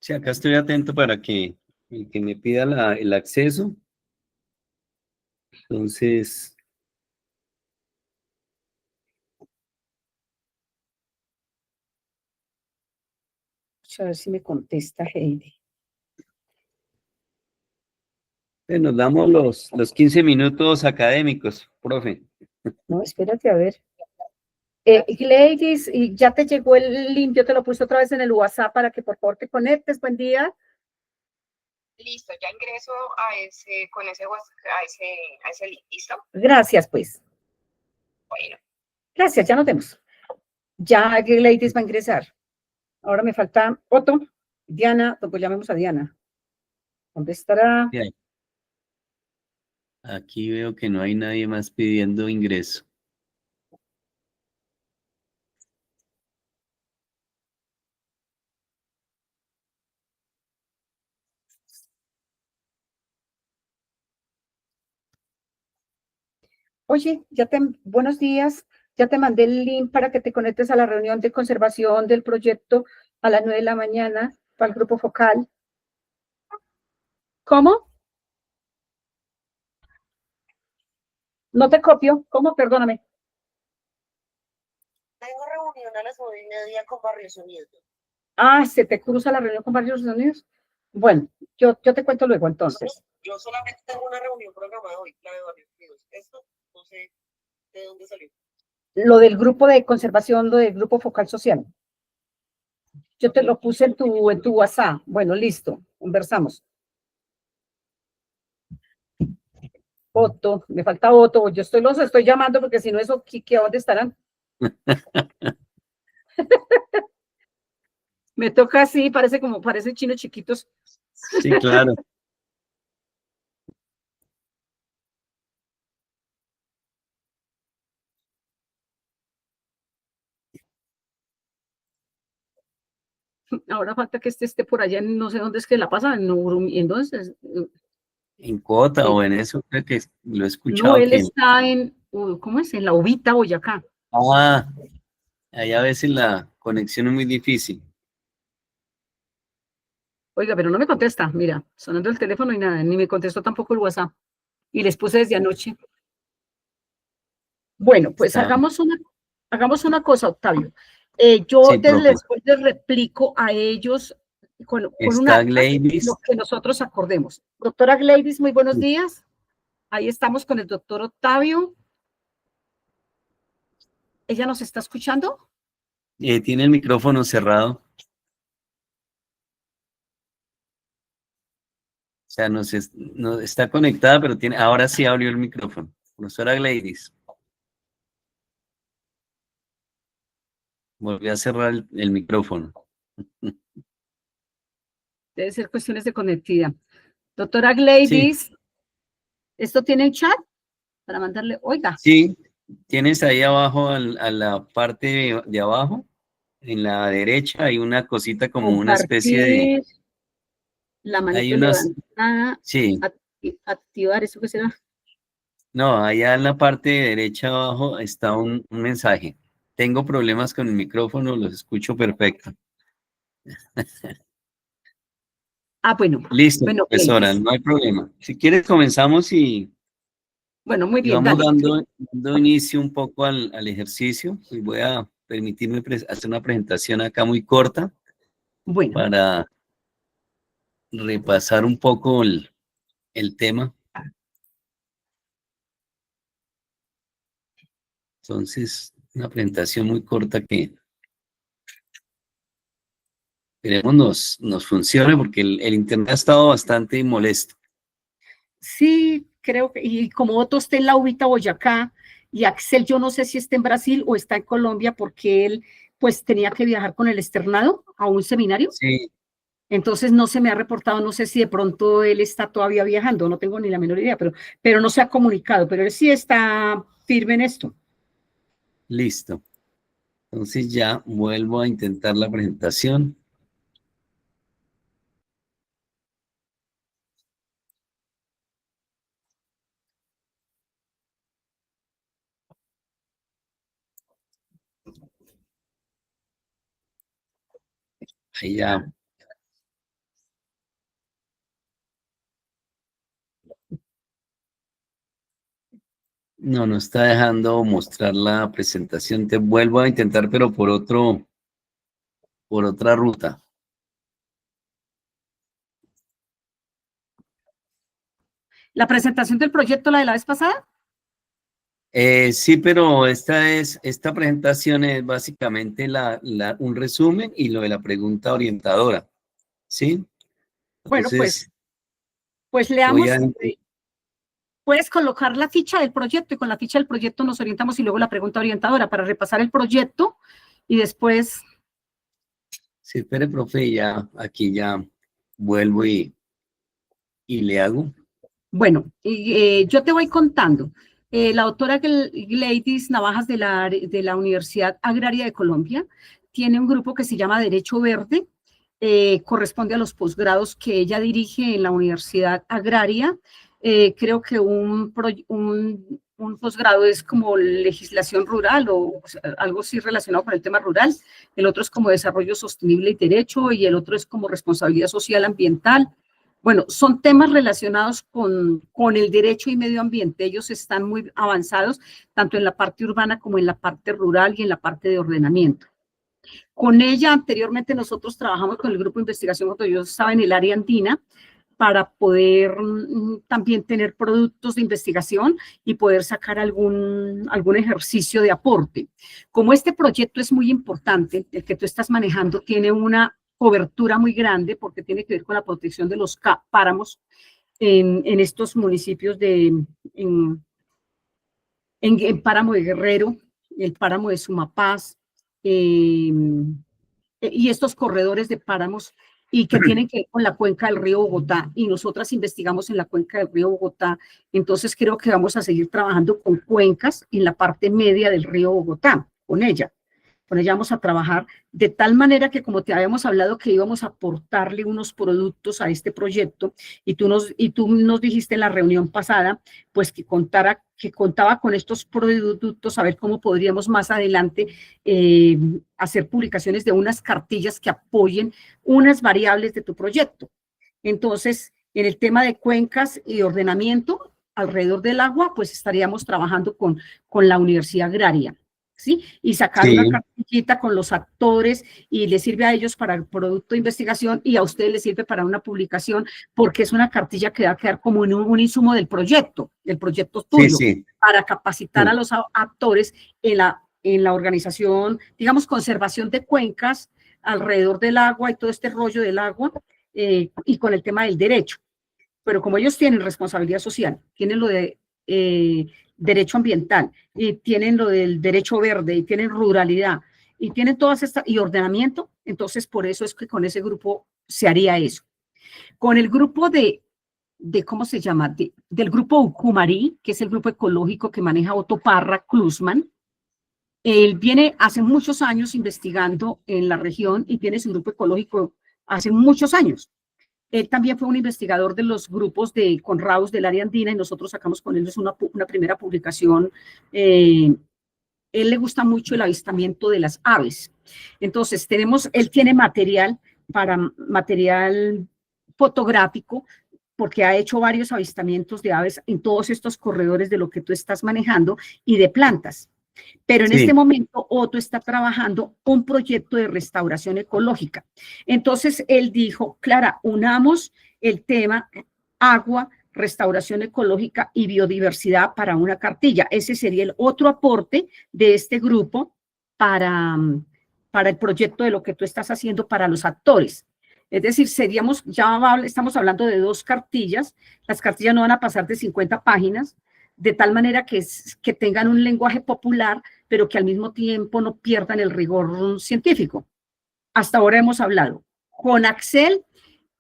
Sí, acá estoy atento para que el que me pida el acceso. Entonces, A ver si me contesta Heidi. nos damos los 15 minutos académicos, profe. No, espérate, a ver. Gladys, y ya te llegó el link, yo te lo puse otra vez en el WhatsApp para que por favor te conectes. Buen día. Listo, ya ingreso a ese, con ese, a ese link, ¿listo? Gracias, pues. Bueno. Gracias, ya nos vemos. Ya Gladys va a ingresar. Ahora me falta Otto, Diana, pues llamemos a Diana. ¿Dónde estará? Bien. Aquí veo que no hay nadie más pidiendo ingreso. Oye, buenos días, ya te mandé el link para que te conectes a la reunión de conservación del proyecto a las 9 de la mañana para el grupo focal. ¿Cómo? No te copio. ¿Cómo? Perdóname. Tengo reunión a las 9:30 con Barrios Unidos. Ah, se te cruza la reunión con Barrios Unidos. Bueno, yo te cuento luego entonces. Yo solamente tengo una reunión programada hoy, la de Barrios Unidos. Esto no sé de dónde salió. Lo del grupo de conservación, lo del grupo focal social. Yo te lo puse en tu WhatsApp. Bueno, listo, conversamos. Otto, me falta Otto. Yo los estoy llamando porque si no, eso, ¿a dónde estarán? Me toca así, parecen chinos chiquitos. Sí, claro. Ahora falta que esté por allá, no sé dónde es que la pasa, entonces. En Cota o en eso, creo que lo he No, escuchado él que... está ¿cómo es? En la Ubita, Boyacá. Ah, ahí a veces la conexión es muy difícil. Oiga, pero no me contesta, mira, sonando el teléfono y nada, ni me contestó tampoco el WhatsApp. Y les puse desde anoche. Bueno, pues Está, hagamos una cosa, Octavio. sí, profe. Después les replico a ellos con un Está acta lo Gladys. que nosotros acordemos. Doctora Gladys, muy buenos días. Ahí estamos con el doctor Octavio. ¿Ella nos está escuchando? Tiene el micrófono cerrado. O sea, no está conectada, pero ahora sí abrió el micrófono. Profesora Gladys. Volvió a cerrar el micrófono. Debe ser cuestiones de conectividad. Doctora Sí, Gladys, ¿esto tiene chat? Para mandarle, oiga. sí. Tienes ahí abajo, a la parte de abajo, en la derecha, hay una cosita como una especie de... Compartir, la Hay manito unas... levantada, Sí. activar, ¿eso qué será? No, allá en la parte de derecha abajo está un mensaje. Tengo problemas con el micrófono, los escucho perfecto. Bueno, Listo, bueno, profesora, Gladys. no hay problema. Si quieres, comenzamos Bueno, muy y bien, vamos dale. dando inicio un poco al ejercicio. Y voy a permitirme hacer una presentación acá muy corta Bueno, para repasar un poco el tema. Entonces, una presentación muy corta que esperemos nos funcione porque el internet ha estado bastante molesto. sí, creo que, y como Otto está en la Ubita, Boyacá, y Axel, yo no sé si está en Brasil o está en Colombia, porque él, pues, tenía que viajar con el externado a un seminario. Sí, Entonces no se me ha reportado, no sé si de pronto él está todavía viajando, no tengo ni la menor idea, pero no se ha comunicado, pero él sí está firme en esto. listo. Entonces ya vuelvo a intentar la presentación. Ahí ya No, no está dejando mostrar la presentación. Te vuelvo a intentar, pero por otra ruta. ¿La presentación del proyecto, la de la vez pasada? Sí, pero esta presentación es básicamente un resumen y lo de la pregunta orientadora, ¿sí? Bueno, Entonces, pues voy leamos. a... Puedes colocar la ficha del proyecto y con la ficha del proyecto nos orientamos y luego la pregunta orientadora para repasar el proyecto y después... Sí, espere, profe, ya aquí ya vuelvo y le hago. Bueno, yo te voy contando. La doctora Gladys Navajas de la Universidad Agraria de Colombia tiene un grupo que se llama Derecho Verde, corresponde a los posgrados que ella dirige en la Universidad Agraria. Creo que un posgrado es como legislación rural o algo así relacionado con el tema rural, el otro es como desarrollo sostenible y derecho, y el otro es como responsabilidad social ambiental. Bueno, son temas relacionados con el derecho y medio ambiente. Ellos están muy avanzados, tanto en la parte urbana como en la parte rural y en la parte de ordenamiento. Con ella, anteriormente, nosotros trabajamos con el grupo de investigación cuando yo estaba en el área andina para poder también tener productos de investigación y poder sacar algún ejercicio de aporte. Como este proyecto es muy importante, el que tú estás manejando tiene una cobertura muy grande porque tiene que ver con la protección de los páramos en estos municipios en Páramo de Guerrero, el Páramo de Sumapaz, y estos corredores de páramos y que tienen que ver con la cuenca del río Bogotá, y nosotras investigamos en la cuenca del río Bogotá, entonces creo que vamos a seguir trabajando con cuencas en la parte media del río Bogotá, con ella vamos a trabajar de tal manera que, como te habíamos hablado, que íbamos a aportarle unos productos a este proyecto, y tú nos dijiste en la reunión pasada, pues que contaba con estos productos, a ver cómo podríamos más adelante hacer publicaciones de unas cartillas que apoyen unas variables de tu proyecto. Entonces, en el tema de cuencas y ordenamiento alrededor del agua, pues estaríamos trabajando con la Universidad Agraria, ¿sí? Y sacar una Sí, cartillita con los actores, y les sirve a ellos para el producto de investigación y a ustedes les sirve para una publicación, porque es una cartilla que va a quedar como un insumo del proyecto sí, tuyo, sí. para capacitar a Sí. los actores en la organización, digamos, conservación de cuencas alrededor del agua y todo este rollo del agua, y con el tema del derecho. Pero como ellos tienen responsabilidad social, tienen lo de derecho ambiental, y tienen lo del derecho verde, y tienen ruralidad, y tienen todas estas, y ordenamiento, entonces por eso es que con ese grupo se haría eso. Con el grupo ¿cómo se llama? Del grupo Ucumarí, que es el grupo ecológico que maneja Otto Parra Klusman. Él viene hace muchos años investigando en la región y tiene su grupo ecológico hace muchos años. Él también fue un investigador de los grupos de Conraus del área andina, y nosotros sacamos con él una primera publicación. Él le gusta mucho el avistamiento de las aves. Entonces, él tiene material fotográfico, porque ha hecho varios avistamientos de aves en todos estos corredores de lo que tú estás manejando, y de plantas. Pero en este Sí, momento Otto está trabajando un proyecto de restauración ecológica. Entonces él dijo, Clara, unamos el tema agua, restauración ecológica y biodiversidad para una cartilla. Ese sería el otro aporte de este grupo para, para el proyecto de lo que tú estás haciendo para los actores. Es decir, estamos hablando de 2 cartillas. Las cartillas no van a pasar de 50 páginas, de tal manera que tengan un lenguaje popular, pero que al mismo tiempo no pierdan el rigor científico. Hasta ahora hemos hablado. Con Axel,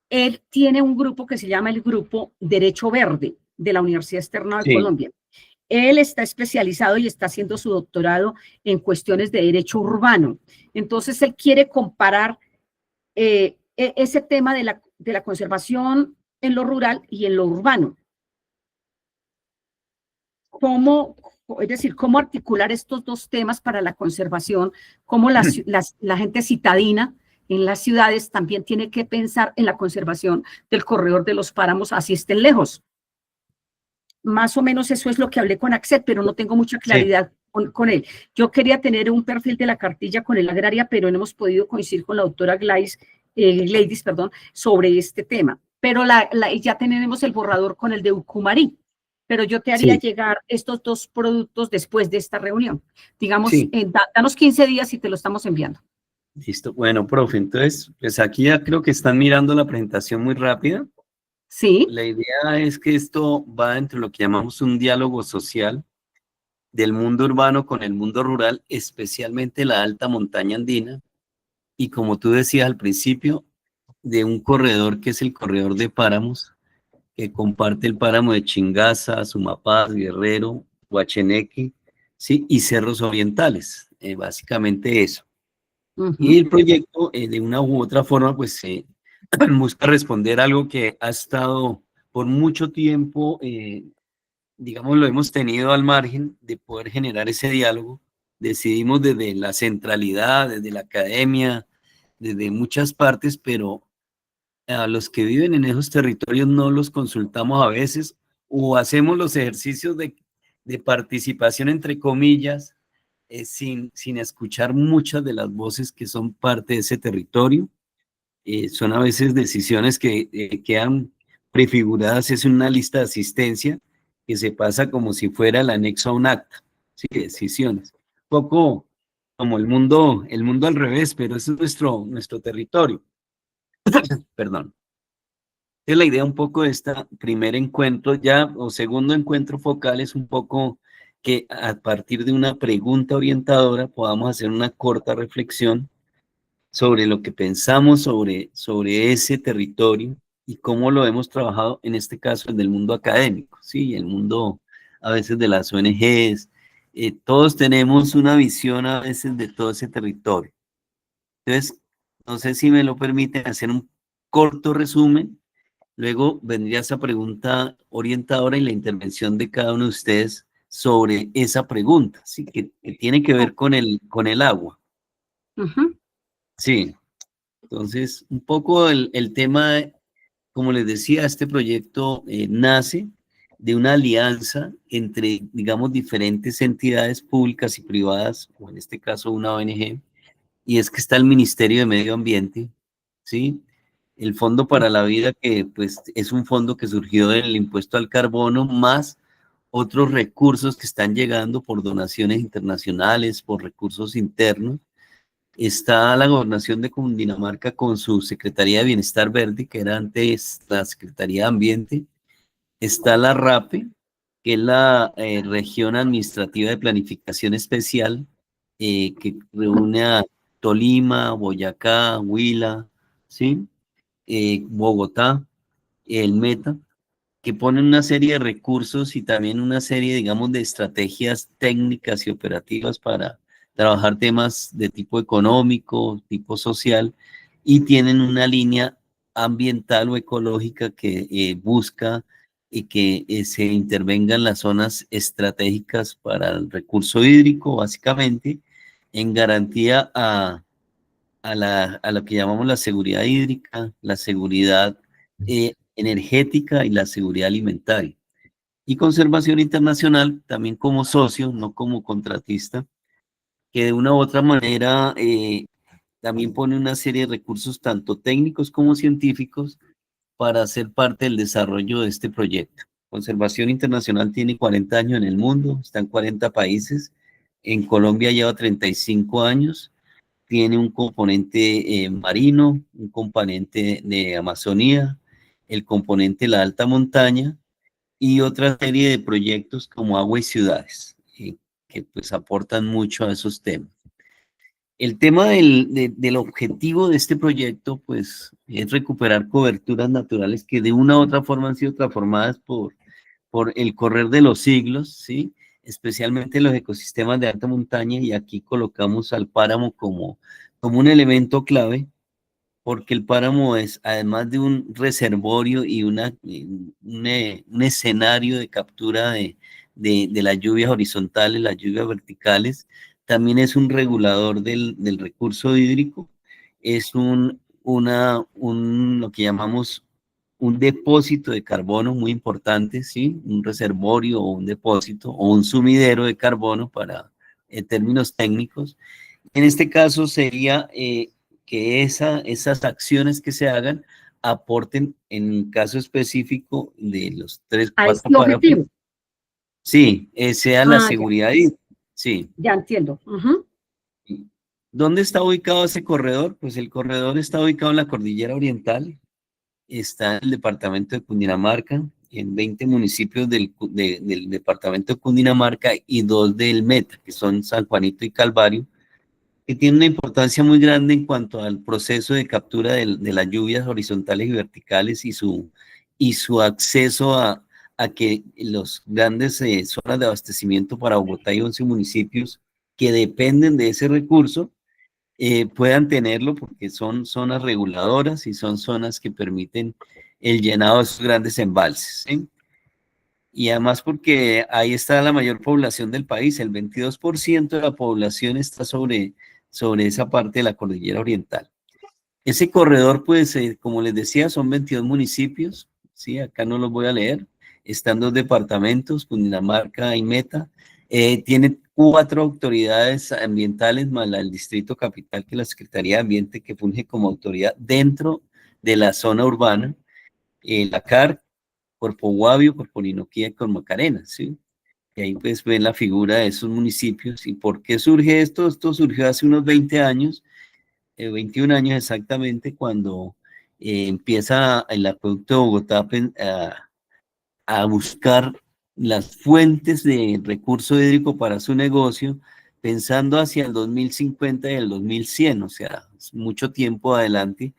él tiene un grupo que se llama el Grupo Derecho Verde de la Universidad Externa de sí. Colombia. Él está especializado y está haciendo su doctorado en cuestiones de derecho urbano. Entonces, él quiere comparar ese tema de la conservación en lo rural y en lo urbano. Es decir, cómo articular estos 2 temas para la conservación, cómo la gente citadina en las ciudades también tiene que pensar en la conservación del corredor de los páramos, así estén lejos. más o menos eso es lo que hablé con Axel, pero no tengo mucha Sí, claridad con él. Yo quería tener un perfil de la cartilla con el agraria, pero no hemos podido coincidir con la doctora Gladys, perdón, sobre este tema. Pero ya tenemos el borrador con el de Ucumarí, pero yo te haría sí, llegar estos dos productos después de esta reunión. Digamos, sí, danos 15 días y te lo estamos enviando. listo. Bueno, profe, entonces, pues aquí ya creo que están mirando la presentación muy rápida. Sí. La idea es que esto va entre lo que llamamos un diálogo social del mundo urbano con el mundo rural, especialmente la alta montaña andina, y como tú decías al principio, de un corredor que es el corredor de páramos, que comparte el páramo de Chingaza, Sumapaz, Guerrero, Huacheneque, ¿sí? Y cerros orientales, básicamente eso. Y Ujú. el proyecto, de una u otra forma, pues busca responder algo que ha estado por mucho tiempo, digamos, lo hemos tenido al margen de poder generar ese diálogo. Decidimos desde la centralidad, desde la academia, desde muchas partes, pero a los que viven en esos territorios no los consultamos a veces o hacemos los ejercicios de participación, entre comillas, sin escuchar muchas de las voces que son parte de ese territorio. Son a veces decisiones que quedan prefiguradas, es una lista de asistencia que se pasa como si fuera el anexo a un acta, ¿sí? Decisiones. Un poco como el mundo al revés, pero ese es nuestro territorio, perdón. Es la idea un poco de este primer encuentro ya, o segundo encuentro focal, es un poco que a partir de una pregunta orientadora podamos hacer una corta reflexión sobre lo que pensamos sobre ese territorio y cómo lo hemos trabajado, en este caso, en el mundo académico, ¿sí? El mundo a veces de las ONGs. Todos tenemos una visión a veces de todo ese territorio. Entonces, no sé si me lo permiten hacer un corto resumen. Luego vendría esa pregunta orientadora y la intervención de cada uno de ustedes sobre esa pregunta, ¿sí? Que tiene que ver con el agua. Ujú. Sí, entonces un poco el tema, como les decía, este proyecto nace de una alianza entre, digamos, diferentes entidades públicas y privadas, o en este caso una ONG, y es que está el Ministerio de Medio Ambiente, ¿sí? El Fondo para la Vida, que pues es un fondo que surgió del impuesto al carbono, más otros recursos que están llegando por donaciones internacionales, por recursos internos. Está la Gobernación de Cundinamarca con su Secretaría de Bienestar Verde, que era antes la Secretaría de Ambiente. Está la RAPE, que es la Región Administrativa de Planificación Especial, que reúne a Tolima, Boyacá, Huila, ¿sí? Bogotá, el Meta, que ponen una serie de recursos y también una serie, digamos, de estrategias técnicas y operativas para trabajar temas de tipo económico, tipo social, y tienen una línea ambiental o ecológica que busca y que se intervengan las zonas estratégicas para el recurso hídrico, básicamente, en garantía a lo que llamamos la seguridad hídrica, la seguridad energética y la seguridad alimentaria. Y Conservación Internacional, también como socio, no como contratista, que de una u otra manera también pone una serie de recursos, tanto técnicos como científicos, para ser parte del desarrollo de este proyecto. Conservación Internacional tiene 40 años en el mundo, está en 40 países, en Colombia lleva 35 años, tiene un componente marino, un componente de Amazonía, el componente de la alta montaña y otra serie de proyectos como agua y ciudades, que pues aportan mucho a esos temas. El tema del objetivo de este proyecto, pues, es recuperar coberturas naturales que de una u otra forma han sido transformadas por el correr de los siglos, ¿sí? Especialmente los ecosistemas de alta montaña, y aquí colocamos al páramo como un elemento clave, porque el páramo es, además de un reservorio y un escenario de captura de las lluvias horizontales, las lluvias verticales, también es un regulador del recurso hídrico, es lo que llamamos un depósito de carbono muy importante, ¿sí? Un reservorio o un depósito o un sumidero de carbono para en términos técnicos. En este caso sería que esas acciones que se hagan aporten, en el caso específico de los tres, A cuatro este párrafos, objetivo. sí, sea la Ya, seguridad hídrica, sí. ya entiendo. Ujú. ¿Dónde está ubicado ese corredor? Pues el corredor está ubicado en la Cordillera Oriental, está en el departamento de Cundinamarca, en 20 municipios del departamento de Cundinamarca y 2 del Meta, que son San Juanito y Calvario, que tiene una importancia muy grande en cuanto al proceso de captura de las lluvias horizontales y verticales y su acceso a que los grandes zonas de abastecimiento para Bogotá y 11 municipios que dependen de ese recurso puedan tenerlo porque son zonas reguladoras y son zonas que permiten el llenado de esos grandes embalses, ¿sí? Y además porque ahí está la mayor población del país, el 22% de la población está sobre esa parte de la cordillera oriental. Ese corredor, pues, como les decía, son 22 municipios, ¿sí? Acá no los voy a leer, están 2 departamentos, Cundinamarca y Meta, tiene 4 autoridades ambientales más el Distrito Capital, que es la Secretaría de Ambiente, que funge como autoridad dentro de la zona urbana, la CAR, Corpo Guavio, Corpo Orinoquía y Cormacarena, ¿sí? Y ahí pues ven la figura de esos municipios. ¿Y por qué surge esto? Esto surgió hace unos 20 años, 21 años exactamente, cuando empieza el acueducto de Bogotá a buscar las fuentes de recurso hídrico para su negocio, pensando hacia el 2050 y el 2100, o sea, es mucho tiempo adelante,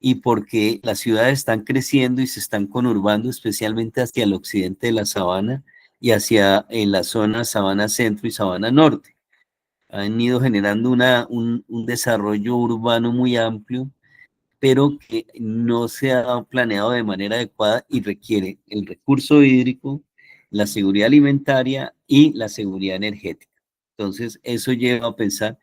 y porque las ciudades están creciendo y se están conurbando, especialmente hacia el occidente de la sabana y hacia la zona sabana centro y sabana norte. Han ido generando un desarrollo urbano muy amplio, pero que no se ha planeado de manera adecuada y requiere el recurso hídrico, la seguridad alimentaria y la seguridad energética. Entonces, eso lleva a pensar,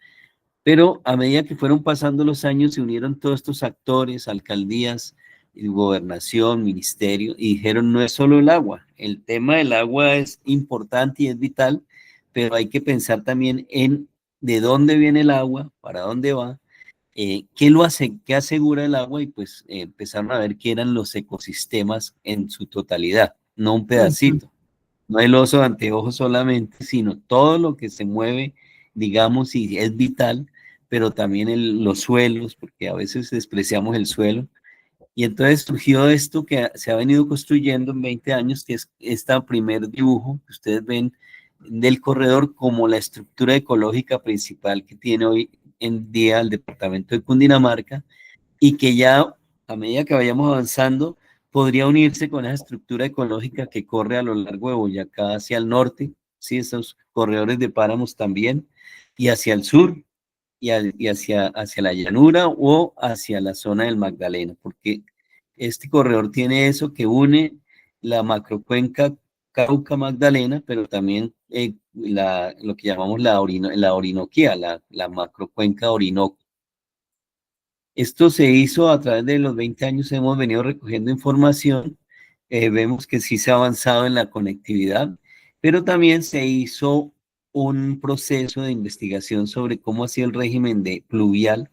pero a medida que fueron pasando los años, se unieron todos estos actores, alcaldías, gobernación, ministerio, y dijeron, no es solo el agua, el tema del agua es importante y es vital, pero hay que pensar también en de dónde viene el agua, para dónde va, qué lo hace, qué asegura el agua, y pues empezaron a ver qué eran los ecosistemas en su totalidad, no un Ujú. pedacito, no el oso de anteojos solamente, sino todo lo que se mueve, digamos, y es vital, pero también los suelos, porque a veces despreciamos el suelo. Y entonces surgió esto que se ha venido construyendo en 20 años, que es este primer dibujo que ustedes ven del corredor como la estructura ecológica principal que tiene hoy en día el departamento de Cundinamarca, y que ya a medida que vayamos avanzando podría unirse con esa estructura ecológica que corre a lo largo de Boyacá hacia el norte, ¿sí? Esos corredores de páramos también, y hacia el sur, y hacia la llanura o hacia la zona del Magdalena, porque este corredor tiene eso que une la macrocuenca Cauca-Magdalena, pero también lo que llamamos la Orinoquía, la macrocuenca Orinoco. Esto se hizo a través de los 20 años, hemos venido recogiendo información, vemos que sí se ha avanzado en la conectividad, pero también se hizo un proceso de investigación sobre cómo ha sido el régimen de pluvial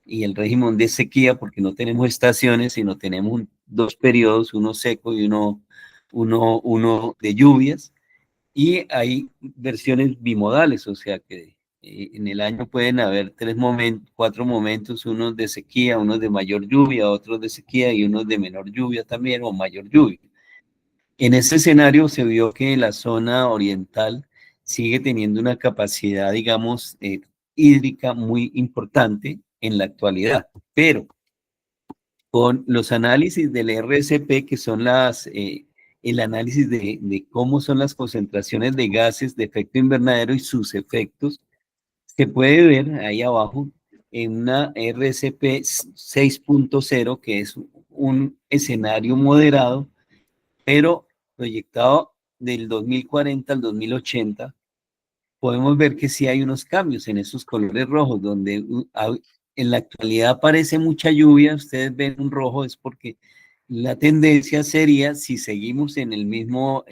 y el régimen de sequía, porque no tenemos estaciones, sino tenemos 2 periodos, uno seco y uno de lluvias, y hay versiones bimodales, o sea que en el año pueden haber 4 momentos, unos de sequía, unos de mayor lluvia, otros de sequía y unos de menor lluvia también o mayor lluvia. En este escenario se vio que la zona oriental sigue teniendo una capacidad, digamos, hídrica muy importante en la actualidad, pero con los análisis del RSP, que son el análisis de cómo son las concentraciones de gases de efecto invernadero y sus efectos, se puede ver ahí abajo en una RSP 6.0, que es un escenario moderado, pero proyectado del 2040 al 2080, podemos ver que sí hay unos cambios en esos colores rojos, donde en la actualidad aparece mucha lluvia, ustedes ven un rojo, es porque la tendencia sería, si seguimos en el mismo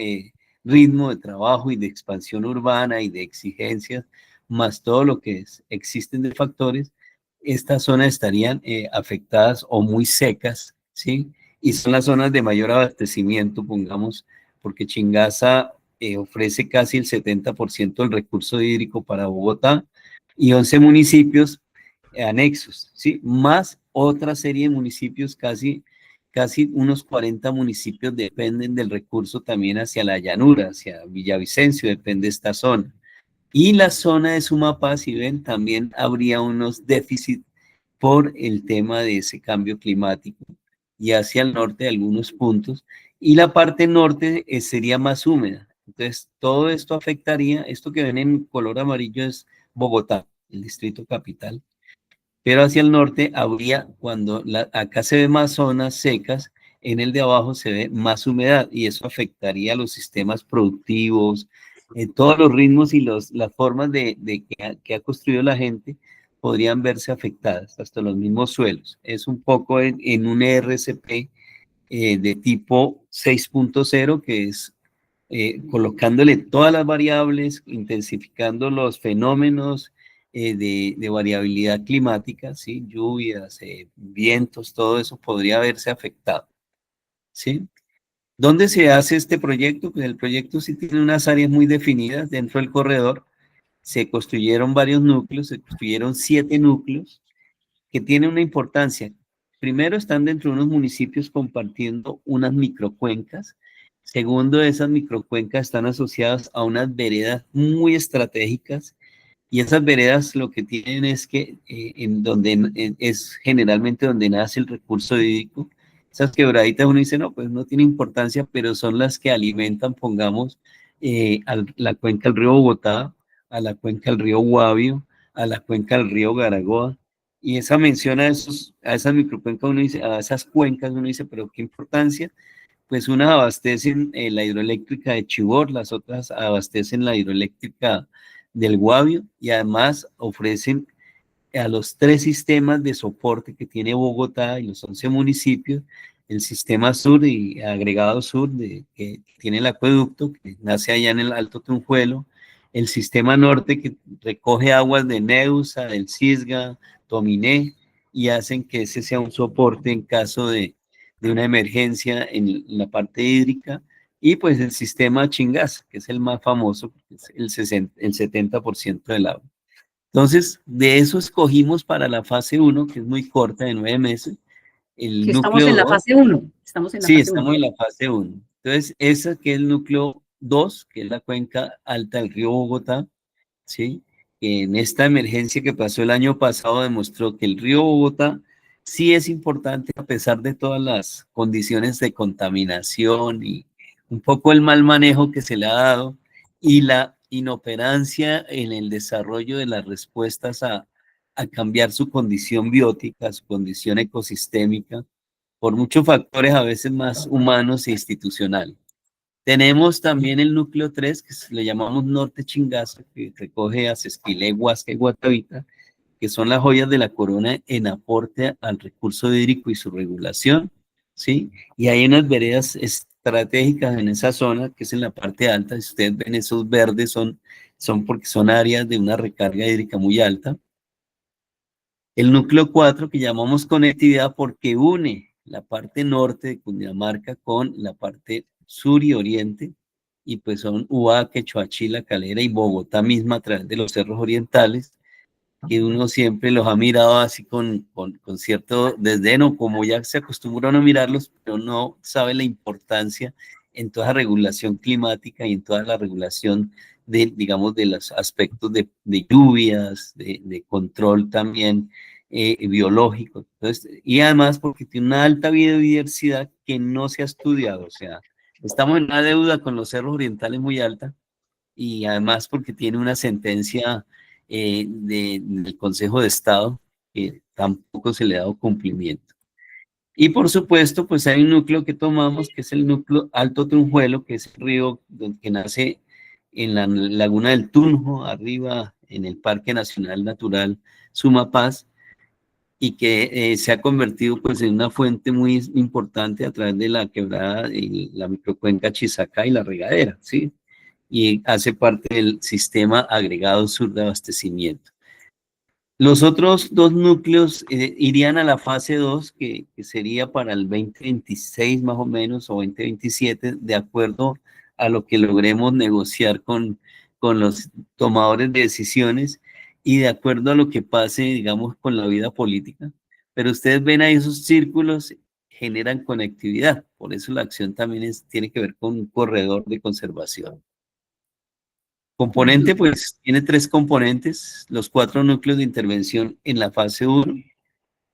ritmo de trabajo y de expansión urbana y de exigencias, más todo lo que existen de factores, estas zonas estarían afectadas o muy secas, ¿sí? Y son las zonas de mayor abastecimiento, pongamos, porque Chingaza ofrece casi el 70% del recurso hídrico para Bogotá y 11 municipios anexos, ¿sí? Más otra serie de municipios, casi unos 40 municipios dependen del recurso también hacia la llanura, hacia Villavicencio, depende de esta zona. Y la zona de Sumapaz, si ven, también habría unos déficits por el tema de ese cambio climático y hacia el norte algunos puntos. Y la parte norte sería más húmeda. Entonces, todo esto afectaría, esto que ven en color amarillo es Bogotá, el distrito capital. Pero hacia el norte habría, cuando acá se ve más zonas secas, en el de abajo se ve más humedad y eso afectaría a los sistemas productivos, todos los ritmos y las formas que ha construido la gente podrían verse afectadas, hasta los mismos suelos. Es un poco en un RCP de tipo 6.0, que es colocándole todas las variables, intensificando los fenómenos de variabilidad climática, ¿sí? Lluvias, vientos, todo eso podría verse afectado, ¿sí? ¿Dónde se hace este proyecto? Pues el proyecto sí tiene unas áreas muy definidas dentro del corredor. Se construyeron varios núcleos, se construyeron 7 núcleos que tienen una importancia. Primero, están dentro de unos municipios compartiendo unas microcuencas. Segundo, esas microcuencas están asociadas a unas veredas muy estratégicas y esas veredas lo que tienen es que es generalmente donde nace el recurso hídrico. Esas quebraditas uno dice, no, pues no tiene importancia, pero son las que alimentan, pongamos, a la cuenca del río Bogotá, a la cuenca del río Guavio, a la cuenca del río Garagoa. Y esa mención a esas microcuencas, uno dice, a esas cuencas, uno dice, pero qué importancia. Pues unas abastecen la hidroeléctrica de Chivor, las otras abastecen la hidroeléctrica del Guavio y además ofrecen a los 3 sistemas de soporte que tiene Bogotá y los 11 municipios, el sistema sur y agregado sur que tiene el acueducto, que nace allá en el Alto Tunjuelo, el sistema norte que recoge aguas de Neusa, del Cisga, Tominé, y hacen que ese sea un soporte en caso de una emergencia en la parte hídrica, y pues el sistema Chingaza, que es el más famoso, es el 70% del agua. Entonces, de eso escogimos para la fase 1, que es muy corta, de 9 meses, el Que estamos núcleo en la 2. fase 1. Estamos en la Sí, fase 1. estamos en la fase 1. Entonces, esa que es el núcleo 2, que es la cuenca alta del río Bogotá, ¿sí? Que en esta emergencia que pasó el año pasado demostró que el río Bogotá sí es importante a pesar de todas las condiciones de contaminación y un poco el mal manejo que se le ha dado y la inoperancia en el desarrollo de las respuestas a cambiar su condición biótica, su condición ecosistémica, por muchos factores a veces más humanos e institucionales. Tenemos también el núcleo 3, que le llamamos Norte Chingaza, que recoge a Sesquilé, Huasca y Guatavita, que son las joyas de la corona en aporte al recurso hídrico y su regulación, ¿sí? Y hay unas veredas estratégicas en esa zona, que es en la parte alta. Si ustedes ven esos verdes, son porque son áreas de una recarga hídrica muy alta. El núcleo 4, que llamamos conectividad, porque une la parte norte de Cundinamarca con la parte sur y oriente, y pues son Ubaque, Choachí, Calera y Bogotá misma a través de los cerros orientales, que uno siempre los ha mirado así con cierto desdén, o como ya se acostumbra a mirarlos, pero no sabe la importancia en toda la regulación climática y en toda la regulación de, digamos, de los aspectos de lluvias, de control también biológico. Entonces, y además porque tiene una alta biodiversidad que no se ha estudiado, o sea, estamos en una deuda con los cerros orientales muy alta, y además porque tiene una sentencia del Consejo de Estado que tampoco se le ha dado cumplimiento. Y por supuesto, pues hay un núcleo que tomamos, que es el núcleo Alto Tunjuelo, que es el río que nace en la laguna del Tunjo, arriba en el Parque Nacional Natural Sumapaz, y que se ha convertido pues en una fuente muy importante a través de la quebrada, la microcuenca Chisacá y la regadera, ¿sí? Y hace parte del sistema agregado sur de abastecimiento. Los otros dos núcleos irían a la fase 2, que sería para el 2026 más o menos, o 2027, de acuerdo a lo que logremos negociar con los tomadores de decisiones y de acuerdo a lo que pase, digamos, con la vida política. Pero ustedes ven ahí esos círculos generan conectividad, por eso la acción también tiene que ver con un corredor de conservación. Componente, pues tiene 3 componentes, los 4 núcleos de intervención en la fase 1.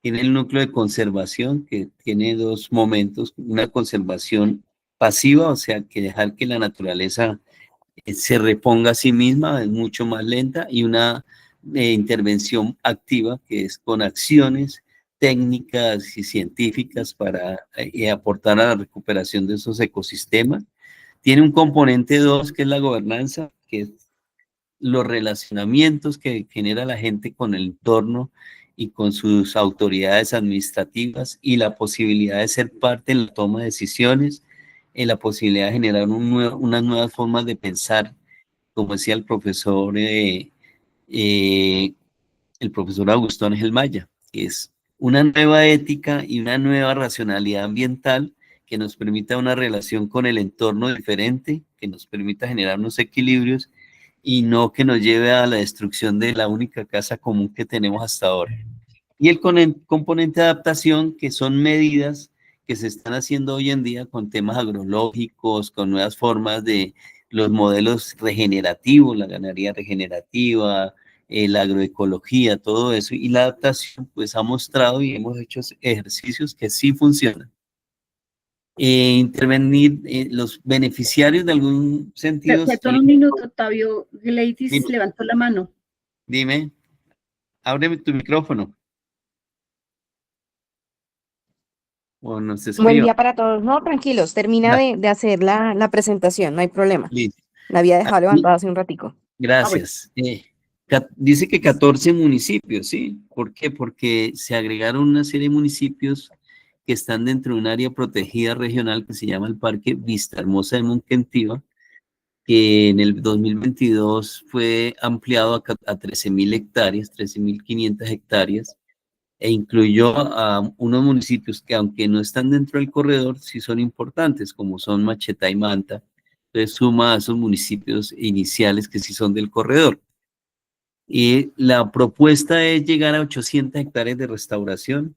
Tiene el núcleo de conservación, que tiene 2 momentos, una conservación pasiva, o sea, que dejar que la naturaleza se reponga a sí misma, es mucho más lenta, y una intervención activa, que es con acciones técnicas y científicas para aportar a la recuperación de esos ecosistemas. Tiene un componente 2, que es la gobernanza, que es los relacionamientos que genera la gente con el entorno y con sus autoridades administrativas y la posibilidad de ser parte en la toma de decisiones, en la posibilidad de generar unas nuevas formas de pensar, como decía eh, el profesor Augusto Ángel Maya, que es una nueva ética y una nueva racionalidad ambiental que nos permita una relación con el entorno diferente, que nos permita generar unos equilibrios y no que nos lleve a la destrucción de la única casa común que tenemos hasta ahora. Y el componente de adaptación, que son medidas que se están haciendo hoy en día con temas agrológicos, con nuevas formas de los modelos regenerativos, la ganadería regenerativa, la agroecología, todo eso. Y la adaptación, pues ha mostrado y hemos hecho ejercicios que sí funcionan. Intervenir los beneficiarios de algún sentido. Perdón un minuto, Octavio. Gladys Dime, levantó la mano. dime, ábreme tu micrófono o nos Buen escriba. día para todos. No, tranquilos, termina de hacer la presentación, no hay problema. Listo. La había dejado Aquí, levantada hace un ratico. gracias. Dice que 14 municipios, ¿sí? ¿Por qué? Porque se agregaron una serie de municipios que están dentro de un área protegida regional que se llama el Parque Vista Hermosa de Monquentiva, que en el 2022 fue ampliado a 13.000 hectáreas, 13.500 hectáreas, e incluyó a unos municipios que, aunque no están dentro del corredor, sí son importantes, como son Macheta y Manta. Entonces suma a esos municipios iniciales que sí son del corredor. Y la propuesta es llegar a 800 hectáreas de restauración.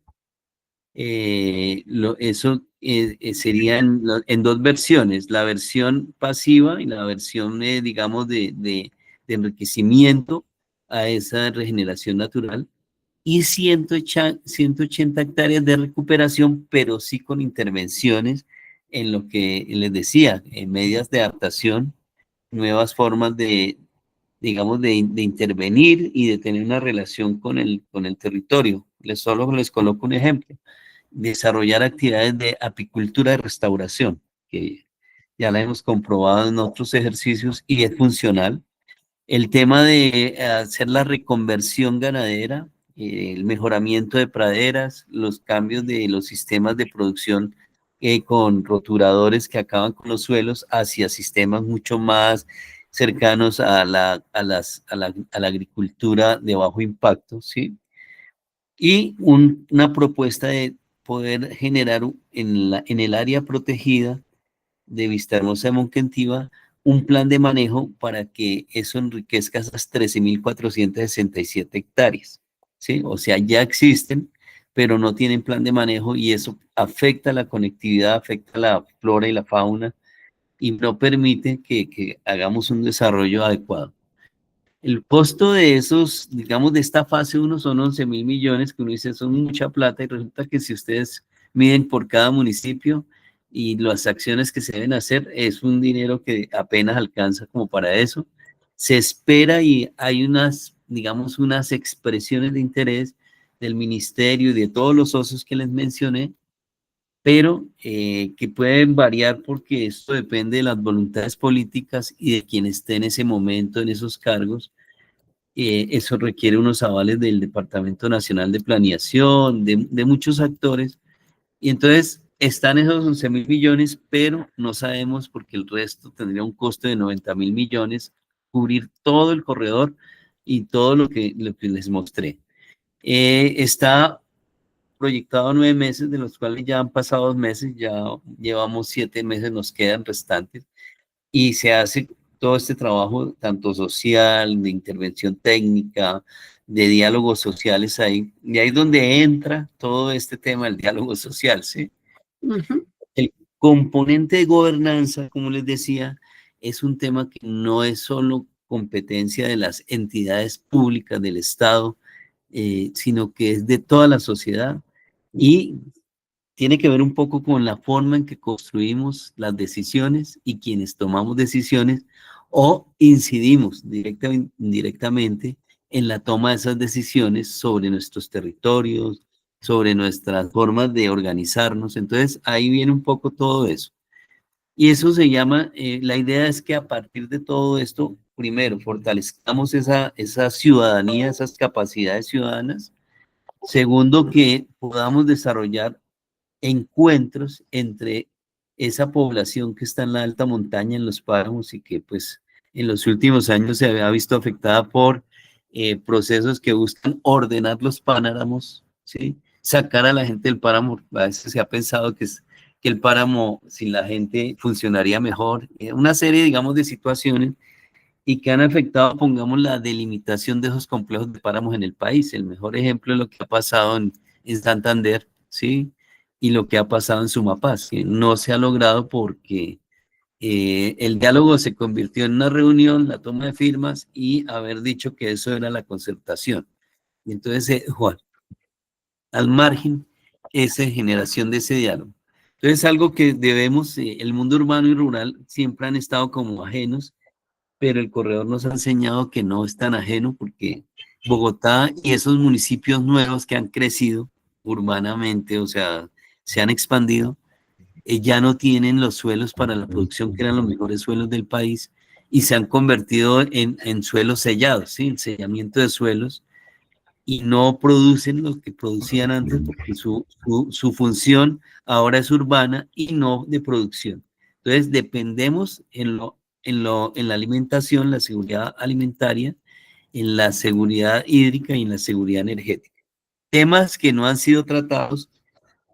Eso sería en 2 versiones, la versión pasiva y la versión, digamos, de enriquecimiento a esa regeneración natural, y 180 hectáreas de recuperación, pero sí con intervenciones en lo que les decía, en medidas de adaptación, nuevas formas digamos, de intervenir y de tener una relación con el territorio. Solo les coloco un ejemplo: desarrollar actividades de apicultura de restauración, que ya la hemos comprobado en otros ejercicios y es funcional. El tema de hacer la reconversión ganadera, el mejoramiento de praderas, los cambios de los sistemas de producción con roturadores que acaban con los suelos hacia sistemas mucho más cercanos a la agricultura de bajo impacto, ¿sí? Y una propuesta de poder generar en el área protegida de Vistahermosa de Monquentiva un plan de manejo para que eso enriquezca esas 13.467 hectáreas, ¿sí? O sea, ya existen, pero no tienen plan de manejo y eso afecta la conectividad, afecta la flora y la fauna y no permite que hagamos un desarrollo adecuado. El costo de esos, digamos, de esta fase 1 son 11.000 millones, que uno dice son mucha plata, y resulta que si ustedes miden por cada municipio y las acciones que se deben hacer, es un dinero que apenas alcanza como para eso. Se espera y hay unas, digamos, unas expresiones de interés del ministerio y de todos los socios que les mencioné, pero que pueden variar porque esto depende de las voluntades políticas y de quien esté en ese momento en esos cargos, Eso requiere unos avales del Departamento Nacional de Planeación, de muchos actores. Y entonces están esos 11.000 millones, pero no sabemos porque el resto tendría un costo de 90.000 millones, cubrir todo el corredor y todo lo que les mostré. Está proyectado 9 meses, de los cuales ya han pasado 2 meses, ya llevamos 7 meses, nos quedan restantes, y se hace todo este trabajo, tanto social, de intervención técnica, de diálogos sociales ahí, y ahí es donde entra todo este tema del diálogo social, ¿sí? Ujú. El componente de gobernanza, como les decía, es un tema que no es solo competencia de las entidades públicas del Estado, sino que es de toda la sociedad y tiene que ver un poco con la forma en que construimos las decisiones y quienes tomamos decisiones o incidimos directa o indirectamente en la toma de esas decisiones sobre nuestros territorios, sobre nuestras formas de organizarnos. Entonces, ahí viene un poco todo eso. Y eso se llama, la idea es que a partir de todo esto, primero, fortalezcamos esa ciudadanía, esas capacidades ciudadanas. Segundo, que podamos desarrollar encuentros entre esa población que está en la alta montaña, en los páramos, y que pues en los últimos años se había visto afectada por procesos que buscan ordenar los páramos, ¿sí? Sacar a la gente del páramo. A veces se ha pensado que el páramo sin la gente funcionaría mejor. Una serie, digamos, de situaciones y que han afectado, pongamos, la delimitación de esos complejos de páramos en el país. El mejor ejemplo es lo que ha pasado en Santander, ¿sí? Y lo que ha pasado en Sumapaz, que no se ha logrado porque el diálogo se convirtió en una reunión, la toma de firmas y haber dicho que eso era la concertación. Y entonces, Juan, al margen, esa generación de ese diálogo. Entonces, algo que debemos, el mundo urbano y rural siempre han estado como ajenos, pero el corredor nos ha enseñado que no es tan ajeno porque Bogotá y esos municipios nuevos que han crecido urbanamente, o sea, se han expandido, ya no tienen los suelos para la producción que eran los mejores suelos del país y se han convertido en suelos sellados, ¿sí? El sellamiento de suelos, y no producen lo que producían antes porque su función ahora es urbana y no de producción. Entonces dependemos en la alimentación, la seguridad alimentaria, en la seguridad hídrica y en la seguridad energética. Temas que no han sido tratados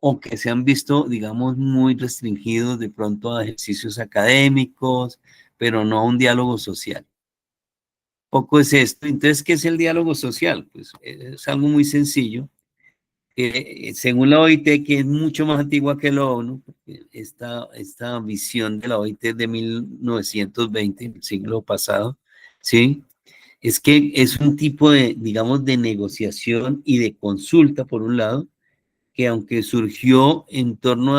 o que se han visto, digamos, muy restringidos de pronto a ejercicios académicos, pero no a un diálogo social. Poco es esto. Entonces, ¿qué es el diálogo social? Pues es algo muy sencillo. Según la OIT, que es mucho más antigua que la ONU, porque esta visión de la OIT es de 1920, el siglo pasado, ¿sí? Es que es un tipo de, digamos, de negociación y de consulta, por un lado, que aunque surgió en torno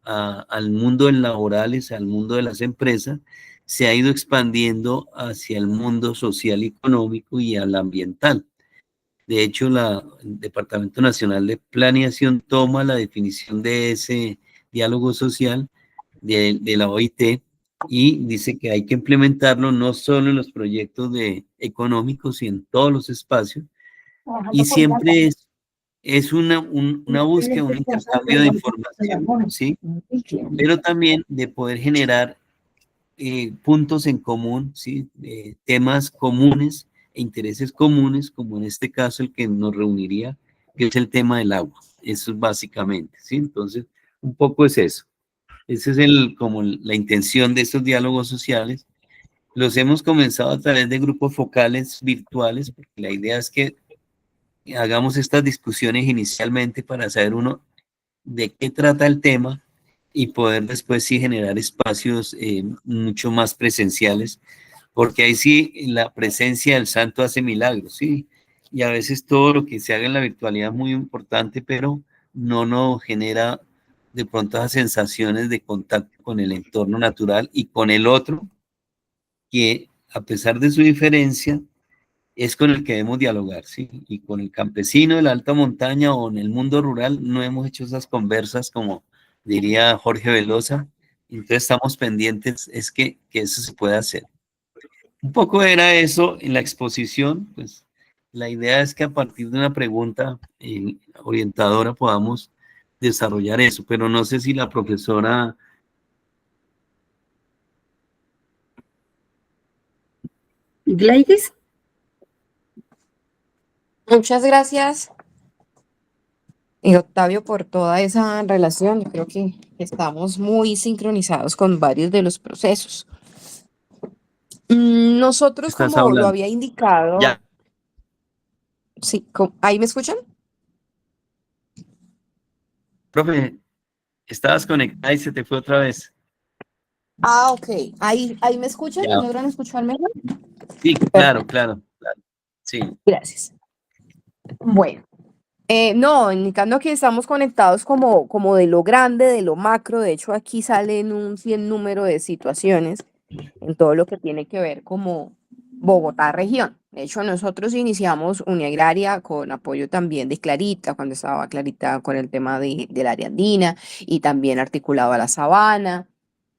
al mundo del laborales, al mundo de las empresas, se ha ido expandiendo hacia el mundo social y económico y al ambiental. De hecho, el Departamento Nacional de Planeación toma la definición de ese diálogo social de la OIT y dice que hay que implementarlo no solo en los proyectos económicos, sino en todos los espacios, y siempre es una búsqueda, un intercambio de información, ¿sí? Pero también de poder generar puntos en común, ¿sí? Temas comunes e intereses comunes, como en este caso el que nos reuniría, que es el tema del agua. Eso es básicamente, ¿sí? Entonces, un poco es eso. Esa es como la intención de estos diálogos sociales. Los hemos comenzado a través de grupos focales virtuales, porque la idea es que hagamos estas discusiones inicialmente para saber uno de qué trata el tema y poder después sí generar espacios mucho más presenciales, porque ahí sí la presencia del santo hace milagros, ¿sí? Y a veces todo lo que se haga en la virtualidad es muy importante, pero no nos genera de pronto esas sensaciones de contacto con el entorno natural y con el otro, que a pesar de su diferencia, es con el que debemos dialogar, ¿sí? Y con el campesino de la alta montaña o en el mundo rural no hemos hecho esas conversas, como diría Jorge Velosa. Entonces estamos pendientes, es que eso se pueda hacer. Un poco era eso en la exposición, pues la idea es que a partir de una pregunta orientadora podamos desarrollar eso, pero no sé si la profesora... Gladys, Muchas gracias, Octavio, por toda esa relación. Yo creo que estamos muy sincronizados con varios de los procesos. Nosotros, Estás como lo hablando. había indicado, Ya, sí, ¿ahí me escuchan? profe, estabas conectada y se te fue otra vez. Ah, ok. ¿Ahí me escuchan? ¿Me Ya, logran escuchar mejor? sí, claro, Perfecto, claro, claro. Sí, gracias. Bueno, no, indicando que estamos conectados como de lo grande, de lo macro. De hecho, aquí salen un número de situaciones en todo lo que tiene que ver como Bogotá región. De hecho, nosotros iniciamos Uniagraria con apoyo también de Clarita, cuando estaba Clarita con el tema del área andina y también articulado a la Sabana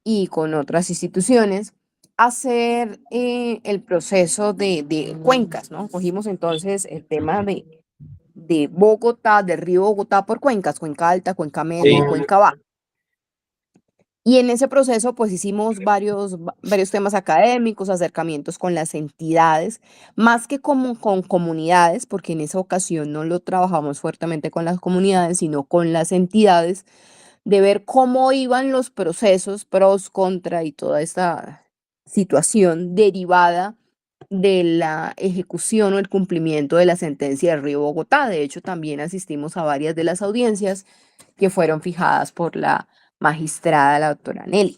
y con otras instituciones, hacer el proceso de cuencas, ¿no? Cogimos entonces el tema de Bogotá, del río Bogotá por cuencas, Cuenca Alta, Cuenca Media sí. y Cuenca Baja. Y en ese proceso, pues hicimos varios temas académicos, acercamientos con las entidades, más que como con comunidades, porque en esa ocasión no lo trabajamos fuertemente con las comunidades, sino con las entidades, de ver cómo iban los procesos, pros, contra y toda esta situación derivada de la ejecución o el cumplimiento de la sentencia del Río Bogotá. De hecho, también asistimos a varias de las audiencias que fueron fijadas por la magistrada, la doctora Nelly.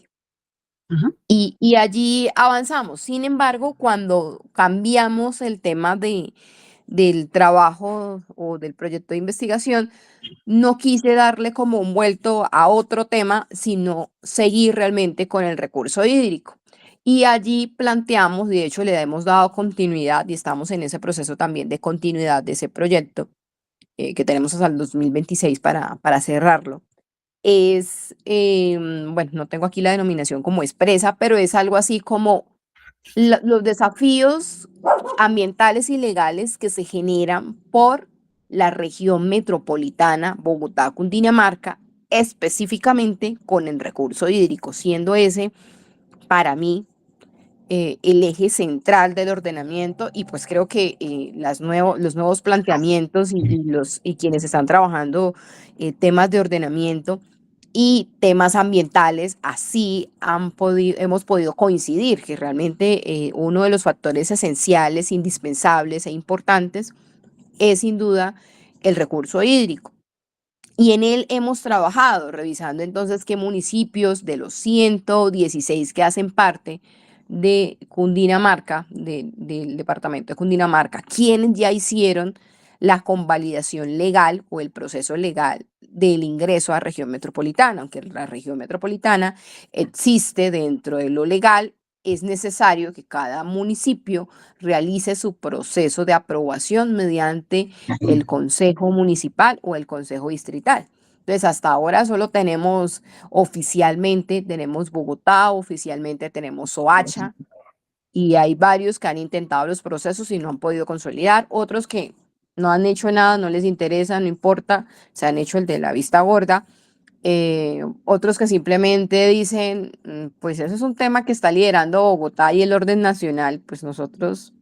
ajá, Y allí avanzamos. Sin embargo, cuando cambiamos el tema del trabajo o del proyecto de investigación, no quise darle como un vuelto a otro tema, sino seguir realmente con el recurso hídrico. Y allí planteamos, de hecho le hemos dado continuidad y estamos en ese proceso también de continuidad de ese proyecto que tenemos hasta el 2026 para cerrarlo. Bueno, no tengo aquí la denominación como expresa, pero es algo así como los desafíos ambientales y legales que se generan por la región metropolitana Bogotá-Cundinamarca, específicamente con el recurso hídrico, siendo ese, para mí, el eje central del ordenamiento. Y pues creo que los nuevos planteamientos y quienes están trabajando temas de ordenamiento y temas ambientales, así hemos podido coincidir que realmente uno de los factores esenciales, indispensables e importantes es sin duda el recurso hídrico. Y en él hemos trabajado, revisando entonces qué municipios de los 116 que hacen parte de Cundinamarca, del departamento de Cundinamarca, quienes ya hicieron la convalidación legal o el proceso legal del ingreso a región metropolitana. Aunque la región metropolitana existe dentro de lo legal, es necesario que cada municipio realice su proceso de aprobación mediante el Consejo Municipal o el Consejo Distrital. Entonces, hasta ahora solo tenemos oficialmente, tenemos Bogotá, oficialmente tenemos Soacha, y hay varios que han intentado los procesos y no han podido consolidar, otros que no han hecho nada, no les interesa, no importa, se han hecho el de la vista gorda, otros que simplemente dicen, pues eso es un tema que está liderando Bogotá y el orden nacional, pues nosotros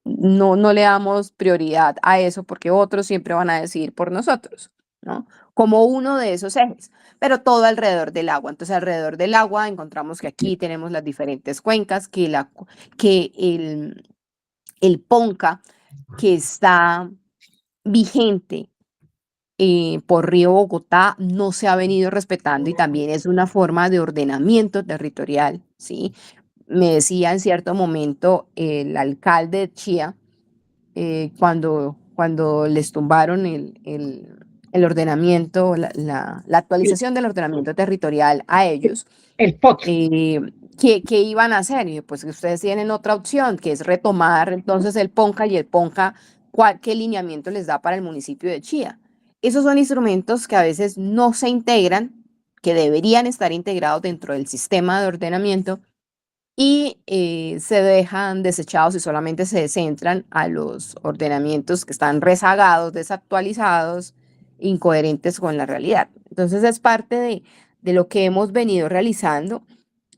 no le damos prioridad a eso porque otros siempre van a decidir por nosotros, ¿no? Como uno de esos ejes, pero todo alrededor del agua. Entonces, alrededor del agua encontramos que aquí tenemos las diferentes cuencas, que el PONCA, que está vigente por Río Bogotá, no se ha venido respetando y también es una forma de ordenamiento territorial, ¿sí? Me decía en cierto momento el alcalde de Chía, cuando les tumbaron el ordenamiento, la el, actualización del ordenamiento territorial a ellos, el POT. ¿qué iban a hacer? Y pues ustedes tienen otra opción, que es retomar entonces el PONCA y el PONCA, ¿qué lineamiento les da para el municipio de Chía? Esos son instrumentos que a veces no se integran, que deberían estar integrados dentro del sistema de ordenamiento y se dejan desechados y solamente se centran a los ordenamientos que están rezagados, desactualizados, incoherentes con la realidad. Entonces es parte de lo que hemos venido realizando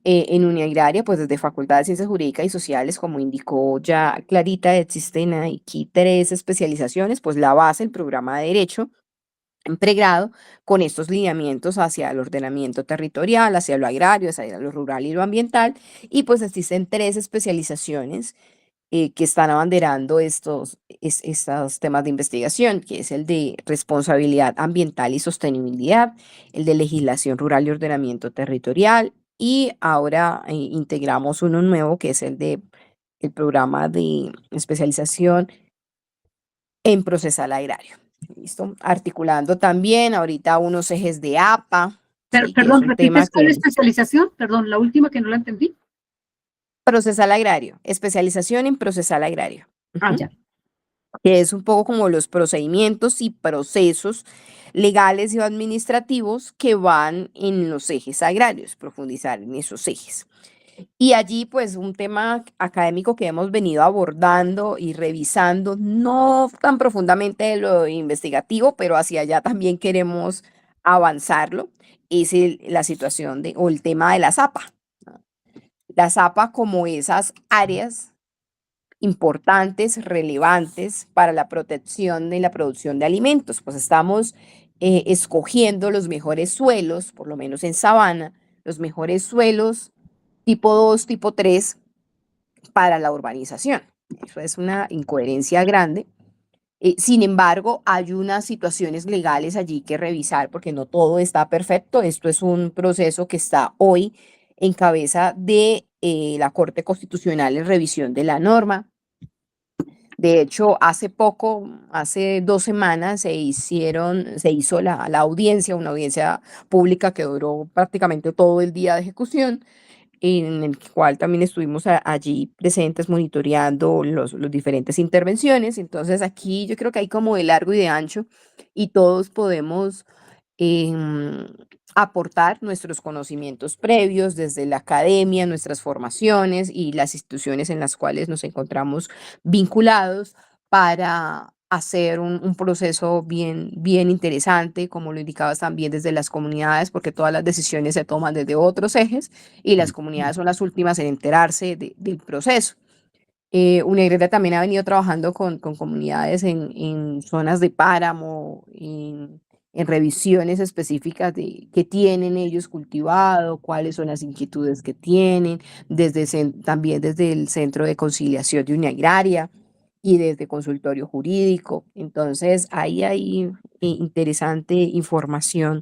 en Uniagraria, pues desde Facultad de Ciencias Jurídicas y Sociales, como indicó ya Clarita, existen aquí 3 especializaciones, pues la base, el programa de Derecho, en pregrado, con estos lineamientos hacia el ordenamiento territorial, hacia lo agrario, hacia lo rural y lo ambiental, y pues existen 3 especializaciones que están abanderando estos temas de investigación, que es el de responsabilidad ambiental y sostenibilidad, el de legislación rural y ordenamiento territorial, y ahora integramos uno nuevo que es el programa de especialización en procesal agrario. ¿Listo? Articulando también ahorita unos ejes de APA, ¿sí? Que es Perdón, un tema ¿repites cuál que especialización? Perdón, la última que no la entendí. procesal agrario, especialización en procesal agrario. Ah, Ujú. ya. Que es un poco como los procedimientos y procesos legales y administrativos que van en los ejes agrarios, profundizar en esos ejes. Y allí, pues, un tema académico que hemos venido abordando y revisando, no tan profundamente de lo investigativo, pero hacia allá también queremos avanzarlo, es la situación o el tema de la zapa, ¿no? La zapa como esas áreas importantes, relevantes para la protección y la producción de alimentos. Pues estamos escogiendo los mejores suelos, por lo menos en sabana, los mejores suelos tipo 2, tipo 3 para la urbanización. Eso es una incoherencia grande. Sin embargo, hay unas situaciones legales allí que revisar porque no todo está perfecto. Esto es un proceso que está hoy en cabeza de la Corte Constitucional en revisión de la norma. De hecho, hace poco, hace 2 semanas, se hizo la audiencia, una audiencia pública que duró prácticamente todo el día de ejecución, en el cual también estuvimos allí presentes monitoreando los diferentes intervenciones. Entonces, aquí yo creo que hay como de largo y de ancho y todos podemos em, aportar nuestros conocimientos previos desde la academia, nuestras formaciones y las instituciones en las cuales nos encontramos vinculados para hacer un proceso bien interesante, como lo indicabas también desde las comunidades, porque todas las decisiones se toman desde otros ejes y las comunidades son las últimas en enterarse del proceso. Unigreta también ha venido trabajando con comunidades en zonas de páramo, en revisiones específicas de qué tienen ellos cultivado, cuáles son las inquietudes que tienen, también desde el Centro de Conciliación de Uniagraria y desde consultorio jurídico. Entonces, ahí hay interesante información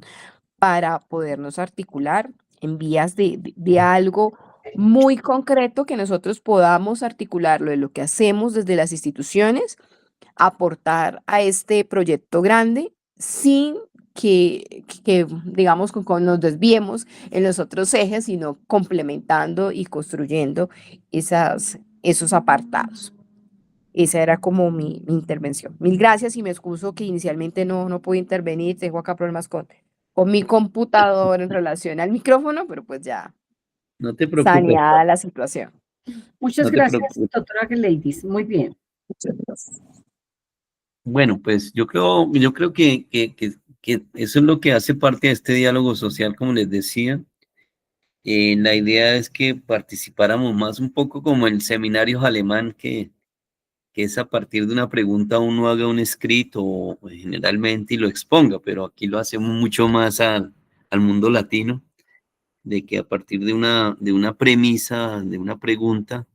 para podernos articular en vías de algo muy concreto que nosotros podamos articularlo de lo que hacemos desde las instituciones, aportar a este proyecto grande sin que digamos, nos desviemos en los otros ejes, sino complementando y construyendo esos apartados. Esa era como mi intervención. Mil gracias y me excuso que inicialmente no pude intervenir. Tengo acá problemas con mi computador en relación al micrófono, pero pues ya No te preocupes, saneada la situación. Muchas no te gracias, preocupes. doctora Gleidis. Muy bien. Muchas gracias. Bueno, pues yo creo que eso es lo que hace parte de este diálogo social, como les decía. La idea es que participáramos más un poco como el seminario alemán, que es a partir de una pregunta uno haga un escrito generalmente y lo exponga, pero aquí lo hacemos mucho más al mundo latino, de que a partir de una premisa, de una pregunta,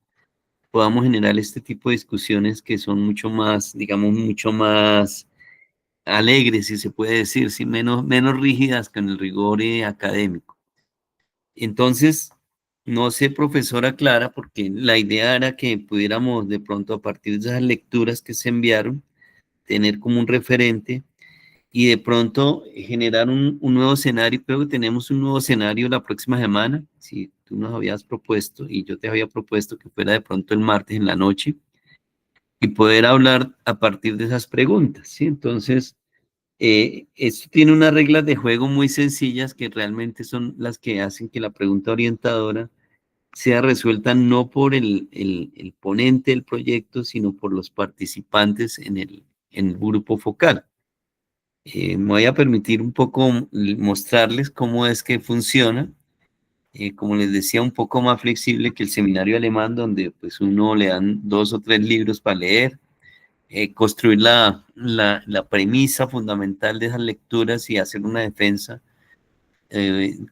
podamos generar este tipo de discusiones que son mucho más, digamos, mucho más alegres, si se puede decir, sí, menos rígidas con el rigor académico. Entonces, no sé, profesora Clara, porque la idea era que pudiéramos de pronto a partir de esas lecturas que se enviaron, tener como un referente y de pronto generar un nuevo escenario. Creo que tenemos un nuevo escenario la próxima semana, si tú nos habías propuesto y yo te había propuesto que fuera de pronto el martes en la noche y poder hablar a partir de esas preguntas, ¿sí? Entonces, esto tiene unas reglas de juego muy sencillas que realmente son las que hacen que la pregunta orientadora sea resuelta no por el ponente del proyecto, sino por los participantes en el grupo focal. Me voy a permitir un poco mostrarles cómo es que funciona. Como les decía, un poco más flexible que el seminario alemán, donde pues uno le dan 2 o 3 libros para leer, construir la premisa fundamental de esas lecturas y hacer una defensa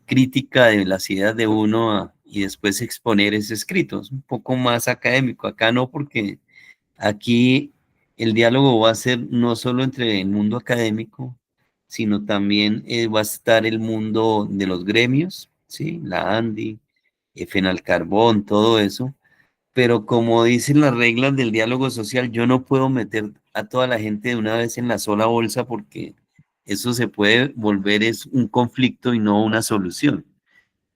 crítica de las ideas de uno y después exponer ese escrito. Es un poco más académico. Acá no, porque aquí el diálogo va a ser no solo entre el mundo académico, sino también va a estar el mundo de los gremios, ¿sí? La ANDI, Fenalcarbón, todo eso. Pero como dicen las reglas del diálogo social, yo no puedo meter a toda la gente de una vez en la sola bolsa, porque eso se puede volver es un conflicto y no una solución.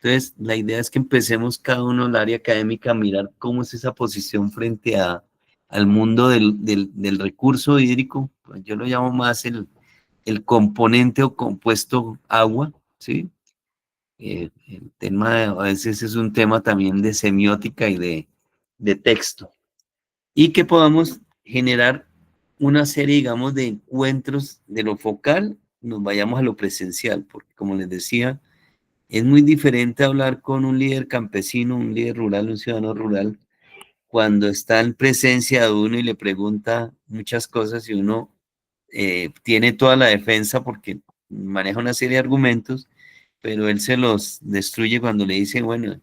Entonces, la idea es que empecemos cada uno en el área académica a mirar cómo es esa posición frente al mundo del recurso hídrico. Pues yo lo llamo más el componente o compuesto agua, ¿sí? El tema a veces es un tema también de semiótica y de texto. Y que podamos generar una serie, digamos, de encuentros de lo focal, nos vayamos a lo presencial, porque como les decía, es muy diferente hablar con un líder campesino, un líder rural, un ciudadano rural, cuando está en presencia de uno y le pregunta muchas cosas y uno tiene toda la defensa porque maneja una serie de argumentos, pero él se los destruye cuando le dice, bueno,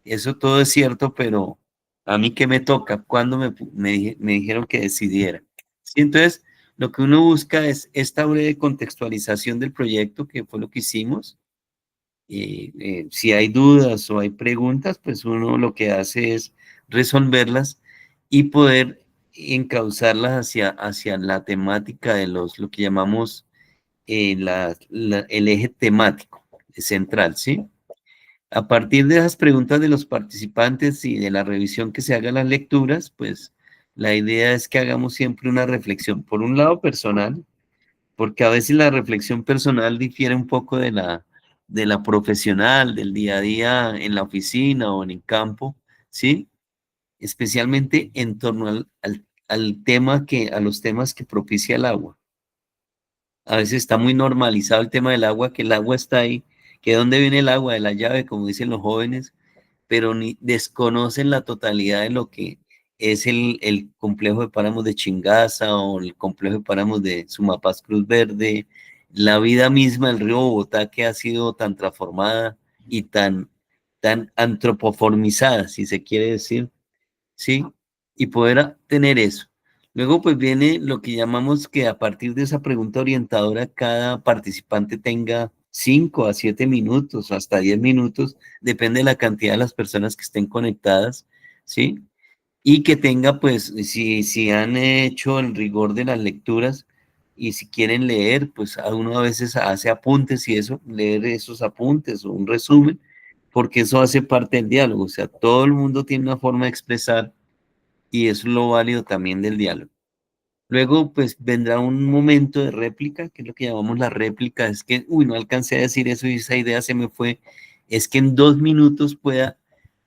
eso todo es cierto, pero a mí qué me toca, cuando me dijeron que decidiera. Sí, entonces, lo que uno busca es esta breve contextualización del proyecto, que fue lo que hicimos. Si hay dudas o hay preguntas, pues uno lo que hace es resolverlas y poder encauzarlas hacia la temática de lo que llamamos el eje temático central, ¿sí? A partir de esas preguntas de los participantes y de la revisión que se haga las lecturas, pues la idea es que hagamos siempre una reflexión, por un lado personal, porque a veces la reflexión personal difiere un poco de la profesional, del día a día en la oficina o en el campo, ¿sí? Especialmente en torno a los temas que propicia el agua. A veces está muy normalizado el tema del agua, que el agua está ahí, que de dónde viene el agua, de la llave, como dicen los jóvenes, pero ni desconocen la totalidad de lo que es el complejo de páramos de Chingaza o el complejo de páramos de Sumapaz Cruz Verde, la vida misma del río Bogotá, que ha sido tan transformada y tan antropoformizada, si se quiere decir, ¿sí? Y poder tener eso. Luego, pues viene lo que llamamos que a partir de esa pregunta orientadora, cada participante tenga 5 a 7 minutos, hasta 10 minutos, depende de la cantidad de las personas que estén conectadas, ¿sí? Y que tenga, pues, si han hecho el rigor de las lecturas y si quieren leer, pues a uno a veces hace apuntes y eso, leer esos apuntes o un resumen, porque eso hace parte del diálogo. O sea, todo el mundo tiene una forma de expresar y eso es lo válido también del diálogo. Luego, pues vendrá un momento de réplica, que es lo que llamamos la réplica. Es que, no alcancé a decir eso y esa idea se me fue. Es que en 2 minutos pueda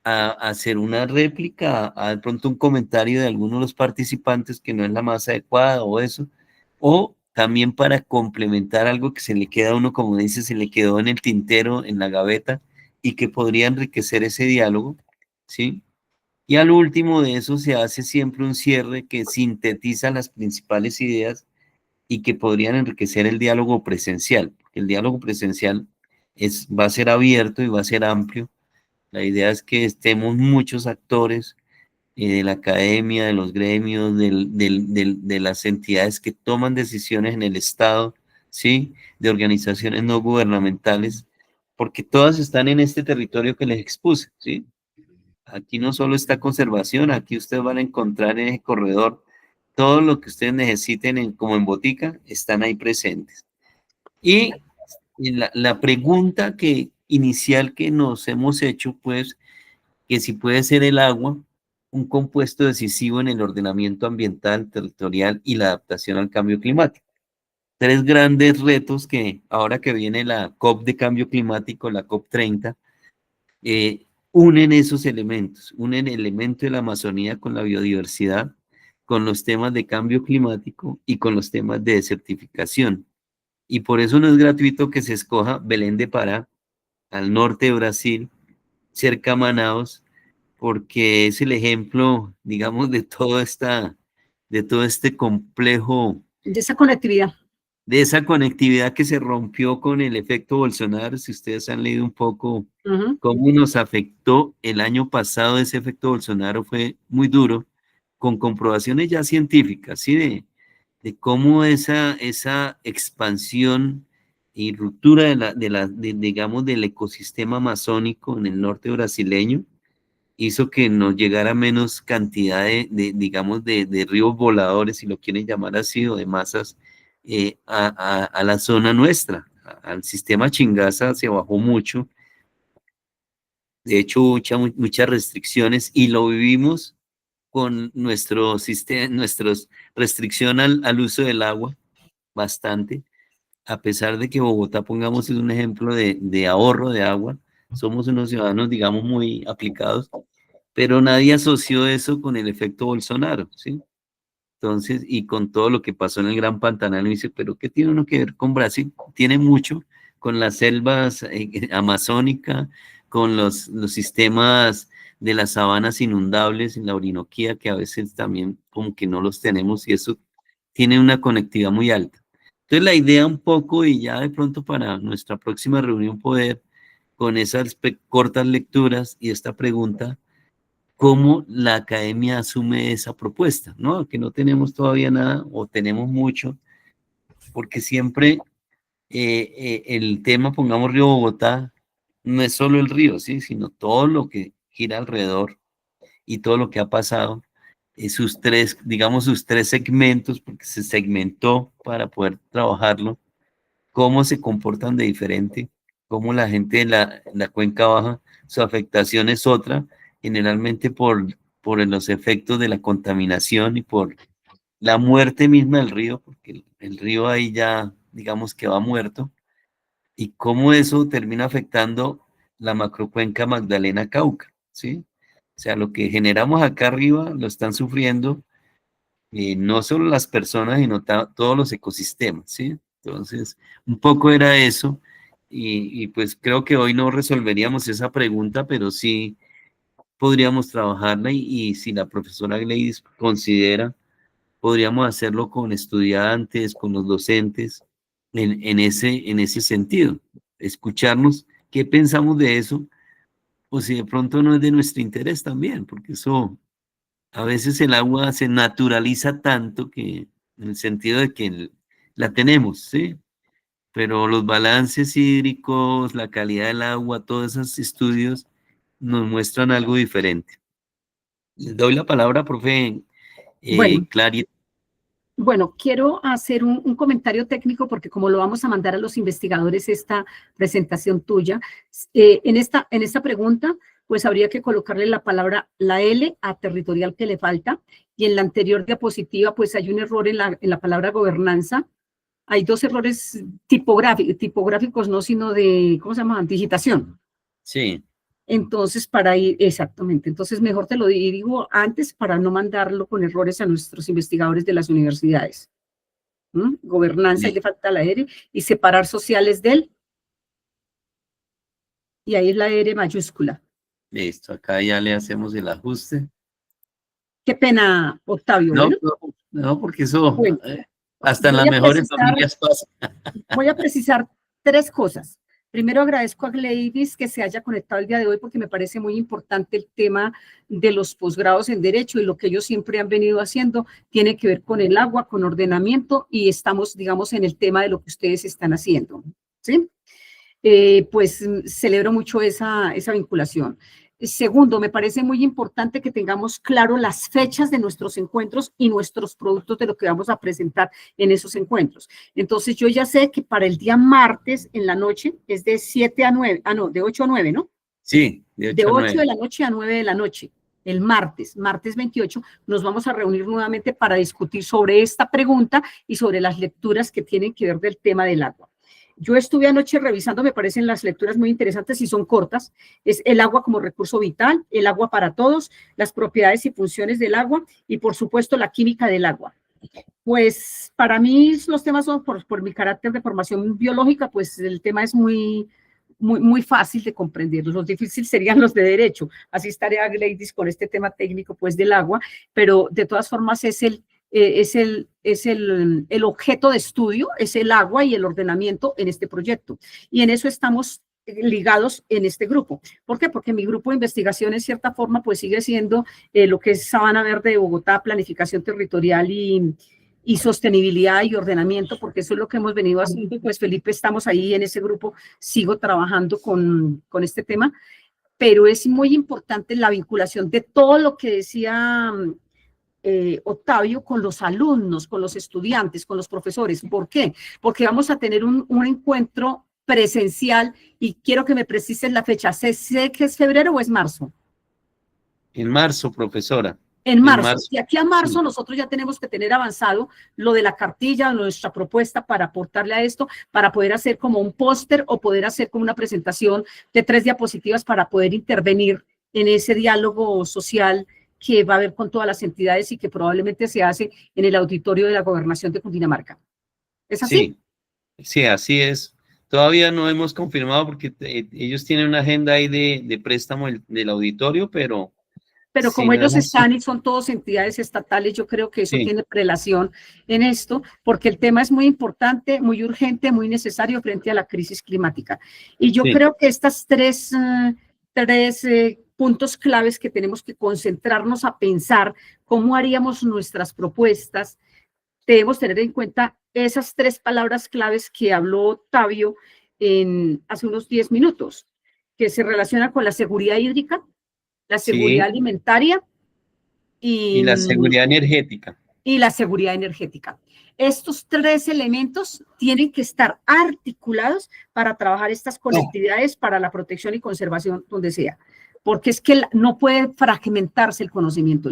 hacer una réplica, de pronto un comentario de alguno de los participantes que no es la más adecuada o eso, o también para complementar algo que se le queda a uno, como dice, se le quedó en el tintero, en la gaveta, y que podría enriquecer ese diálogo, ¿sí? Y al último de eso se hace siempre un cierre que sintetiza las principales ideas y que podrían enriquecer el diálogo presencial. El diálogo presencial va a ser abierto y va a ser amplio. La idea es que estemos muchos actores de la academia, de los gremios, de las entidades que toman decisiones en el Estado, ¿sí? De organizaciones no gubernamentales, porque todas están en este territorio que les expuse, ¿sí? Aquí no solo está conservación, aquí ustedes van a encontrar en ese corredor todo lo que ustedes necesiten como en botica, están ahí presentes. Y la pregunta inicial que nos hemos hecho, pues, que si puede ser el agua un compuesto decisivo en el ordenamiento ambiental, territorial y la adaptación al cambio climático. 3 grandes retos que ahora que viene la COP de cambio climático, la COP 30, unen esos elementos, unen el elemento de la Amazonía con la biodiversidad, con los temas de cambio climático y con los temas de desertificación. Y por eso no es gratuito que se escoja Belém de Pará, al norte de Brasil, cerca a Manaus, porque es el ejemplo, digamos, de todo este complejo, De esa conectividad. de esa conectividad que se rompió con el efecto Bolsonaro. Si ustedes han leído un poco cómo nos afectó el año pasado, ese efecto Bolsonaro fue muy duro, con comprobaciones ya científicas, ¿sí? De cómo esa expansión y ruptura digamos, del ecosistema amazónico en el norte brasileño hizo que nos llegara menos cantidad digamos, de ríos voladores, si lo quieren llamar así, o de masas a la zona nuestra. Al sistema Chingaza se bajó mucho. De hecho, muchas restricciones, y lo vivimos con nuestro sistema, nuestras restricción al uso del agua, bastante, a pesar de que Bogotá, pongamos, es un ejemplo de ahorro de agua. Somos unos ciudadanos, digamos, muy aplicados, pero nadie asoció eso con el efecto Bolsonaro, ¿sí? Entonces, y con todo lo que pasó en el Gran Pantanal, me dice, pero ¿qué tiene uno que ver con Brasil? Tiene mucho con las selvas amazónicas, con los sistemas de las sabanas inundables en la Orinoquía, que a veces también como que no los tenemos, y eso tiene una conectividad muy alta. Entonces, la idea un poco, y ya de pronto para nuestra próxima reunión poder, con esas cortas lecturas y esta pregunta, cómo la academia asume esa propuesta, ¿no? Que no tenemos todavía nada o tenemos mucho, porque siempre el tema, pongamos Río Bogotá, no es solo el río, ¿sí? Sino todo lo que gira alrededor y todo lo que ha pasado, sus tres segmentos, porque se segmentó para poder trabajarlo, cómo se comportan de diferente, cómo la gente de la cuenca baja, su afectación es otra, generalmente por los efectos de la contaminación y por la muerte misma del río, porque el río ahí ya, digamos que va muerto, y cómo eso termina afectando la macrocuenca Magdalena-Cauca, ¿sí? O sea, lo que generamos acá arriba lo están sufriendo no solo las personas, sino todos los ecosistemas, ¿sí? Entonces, un poco era eso, y pues creo que hoy no resolveríamos esa pregunta, pero sí podríamos trabajarla, y si la profesora Gladys considera, podríamos hacerlo con estudiantes, con los docentes, en ese sentido, escucharnos qué pensamos de eso, o si de pronto no es de nuestro interés también, porque eso, a veces el agua se naturaliza tanto que, en el sentido de que la tenemos, ¿sí? Pero los balances hídricos, la calidad del agua, todos esos estudios nos muestran algo diferente. Les doy la palabra, profe Bueno, Clary. Bueno, quiero hacer un comentario técnico porque como lo vamos a mandar a los investigadores esta presentación tuya, en esta pregunta, pues habría que colocarle la palabra, la L a territorial que le falta, y en la anterior diapositiva, pues hay un error en la palabra gobernanza. Hay dos errores tipográficos, no, sino de, ¿cómo se llama? Digitación. Sí. Entonces, para ir, exactamente, entonces mejor te lo digo antes para no mandarlo con errores a nuestros investigadores de las universidades. Gobernanza, ahí le falta la R, y separar sociales del, y ahí es la R mayúscula. Listo, acá ya le hacemos el ajuste. Qué pena, Octavio. No, Bueno, no, porque eso bueno, hasta en las mejores familias pasa. Voy a precisar tres cosas. Primero, agradezco a Gladys que se haya conectado el día de hoy porque me parece muy importante el tema de los posgrados en Derecho, y lo que ellos siempre han venido haciendo tiene que ver con el agua, con ordenamiento, y estamos, digamos, en el tema de lo que ustedes están haciendo, ¿sí? Pues celebro mucho esa vinculación. Segundo, me parece muy importante que tengamos claro las fechas de nuestros encuentros y nuestros productos de lo que vamos a presentar en esos encuentros. Entonces, yo ya sé que para el día martes en la noche es de 7 a 9, de 8 a 9, ¿no? Sí, de 8 de la noche a 9 de la noche. El martes 28, nos vamos a reunir nuevamente para discutir sobre esta pregunta y sobre las lecturas que tienen que ver del tema del agua. Yo estuve anoche revisando, me parecen las lecturas muy interesantes y son cortas. Es el agua como recurso vital, el agua para todos, las propiedades y funciones del agua y, por supuesto, la química del agua. Pues para mí los temas son, por mi carácter de formación biológica, pues el tema es muy fácil de comprender. Los difíciles serían los de derecho. Así estaría Gladys con este tema técnico, pues, del agua, pero de todas formas es el objeto de estudio, es el agua y el ordenamiento en este proyecto. Y en eso estamos ligados en este grupo. ¿Por qué? Porque mi grupo de investigación, en cierta forma, pues sigue siendo lo que es Sabana Verde de Bogotá, planificación territorial y sostenibilidad y ordenamiento, porque eso es lo que hemos venido haciendo. Pues Felipe, estamos ahí en ese grupo, sigo trabajando con este tema, pero es muy importante la vinculación de todo lo que decía Octavio, con los alumnos, con los estudiantes, con los profesores. ¿Por qué? Porque vamos a tener un encuentro presencial y quiero que me precises la fecha. ¿Sé que es febrero o es marzo? En marzo, profesora. En En marzo. marzo. Y aquí a marzo Sí. nosotros ya tenemos que tener avanzado lo de la cartilla, nuestra propuesta para aportarle a esto, para poder hacer como un póster o poder hacer como una presentación de 3 diapositivas para poder intervenir en ese diálogo social que va a haber con todas las entidades y que probablemente se hace en el auditorio de la Gobernación de Cundinamarca. ¿Es así? Sí, sí, así es. Todavía no hemos confirmado porque ellos tienen una agenda ahí de préstamo del auditorio, pero Pero si como no ellos hemos... están y son todos entidades estatales, yo creo que eso Sí, tiene prelación en esto, porque el tema es muy importante, muy urgente, muy necesario frente a la crisis climática. Y yo sí, creo que estas tres puntos claves que tenemos que concentrarnos a pensar cómo haríamos nuestras propuestas, debemos tener en cuenta esas 3 palabras claves que habló Octavio hace unos 10 minutos, que se relacionan con la seguridad hídrica, la seguridad sí, alimentaria y y, la seguridad energética. y la seguridad energética. Estos 3 elementos tienen que estar articulados para trabajar estas conectividades para la protección y conservación donde sea, porque es que no puede fragmentarse el conocimiento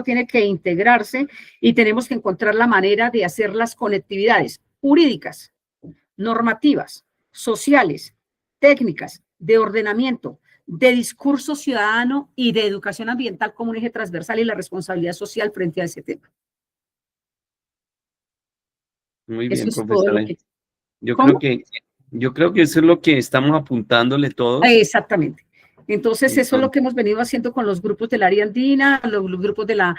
tiene que integrarse y tenemos que encontrar la manera de hacer las conectividades jurídicas, normativas, sociales, técnicas, de ordenamiento, de discurso ciudadano y de educación ambiental como un eje transversal y la responsabilidad social frente a ese tema. Muy Eso bien, es todo lo profesora. que... Yo creo ¿Cómo? que, yo creo que eso es lo que estamos apuntándole todos. Exactamente. Entonces, eso es lo Entonces, que hemos venido haciendo con los grupos del área andina, los grupos de la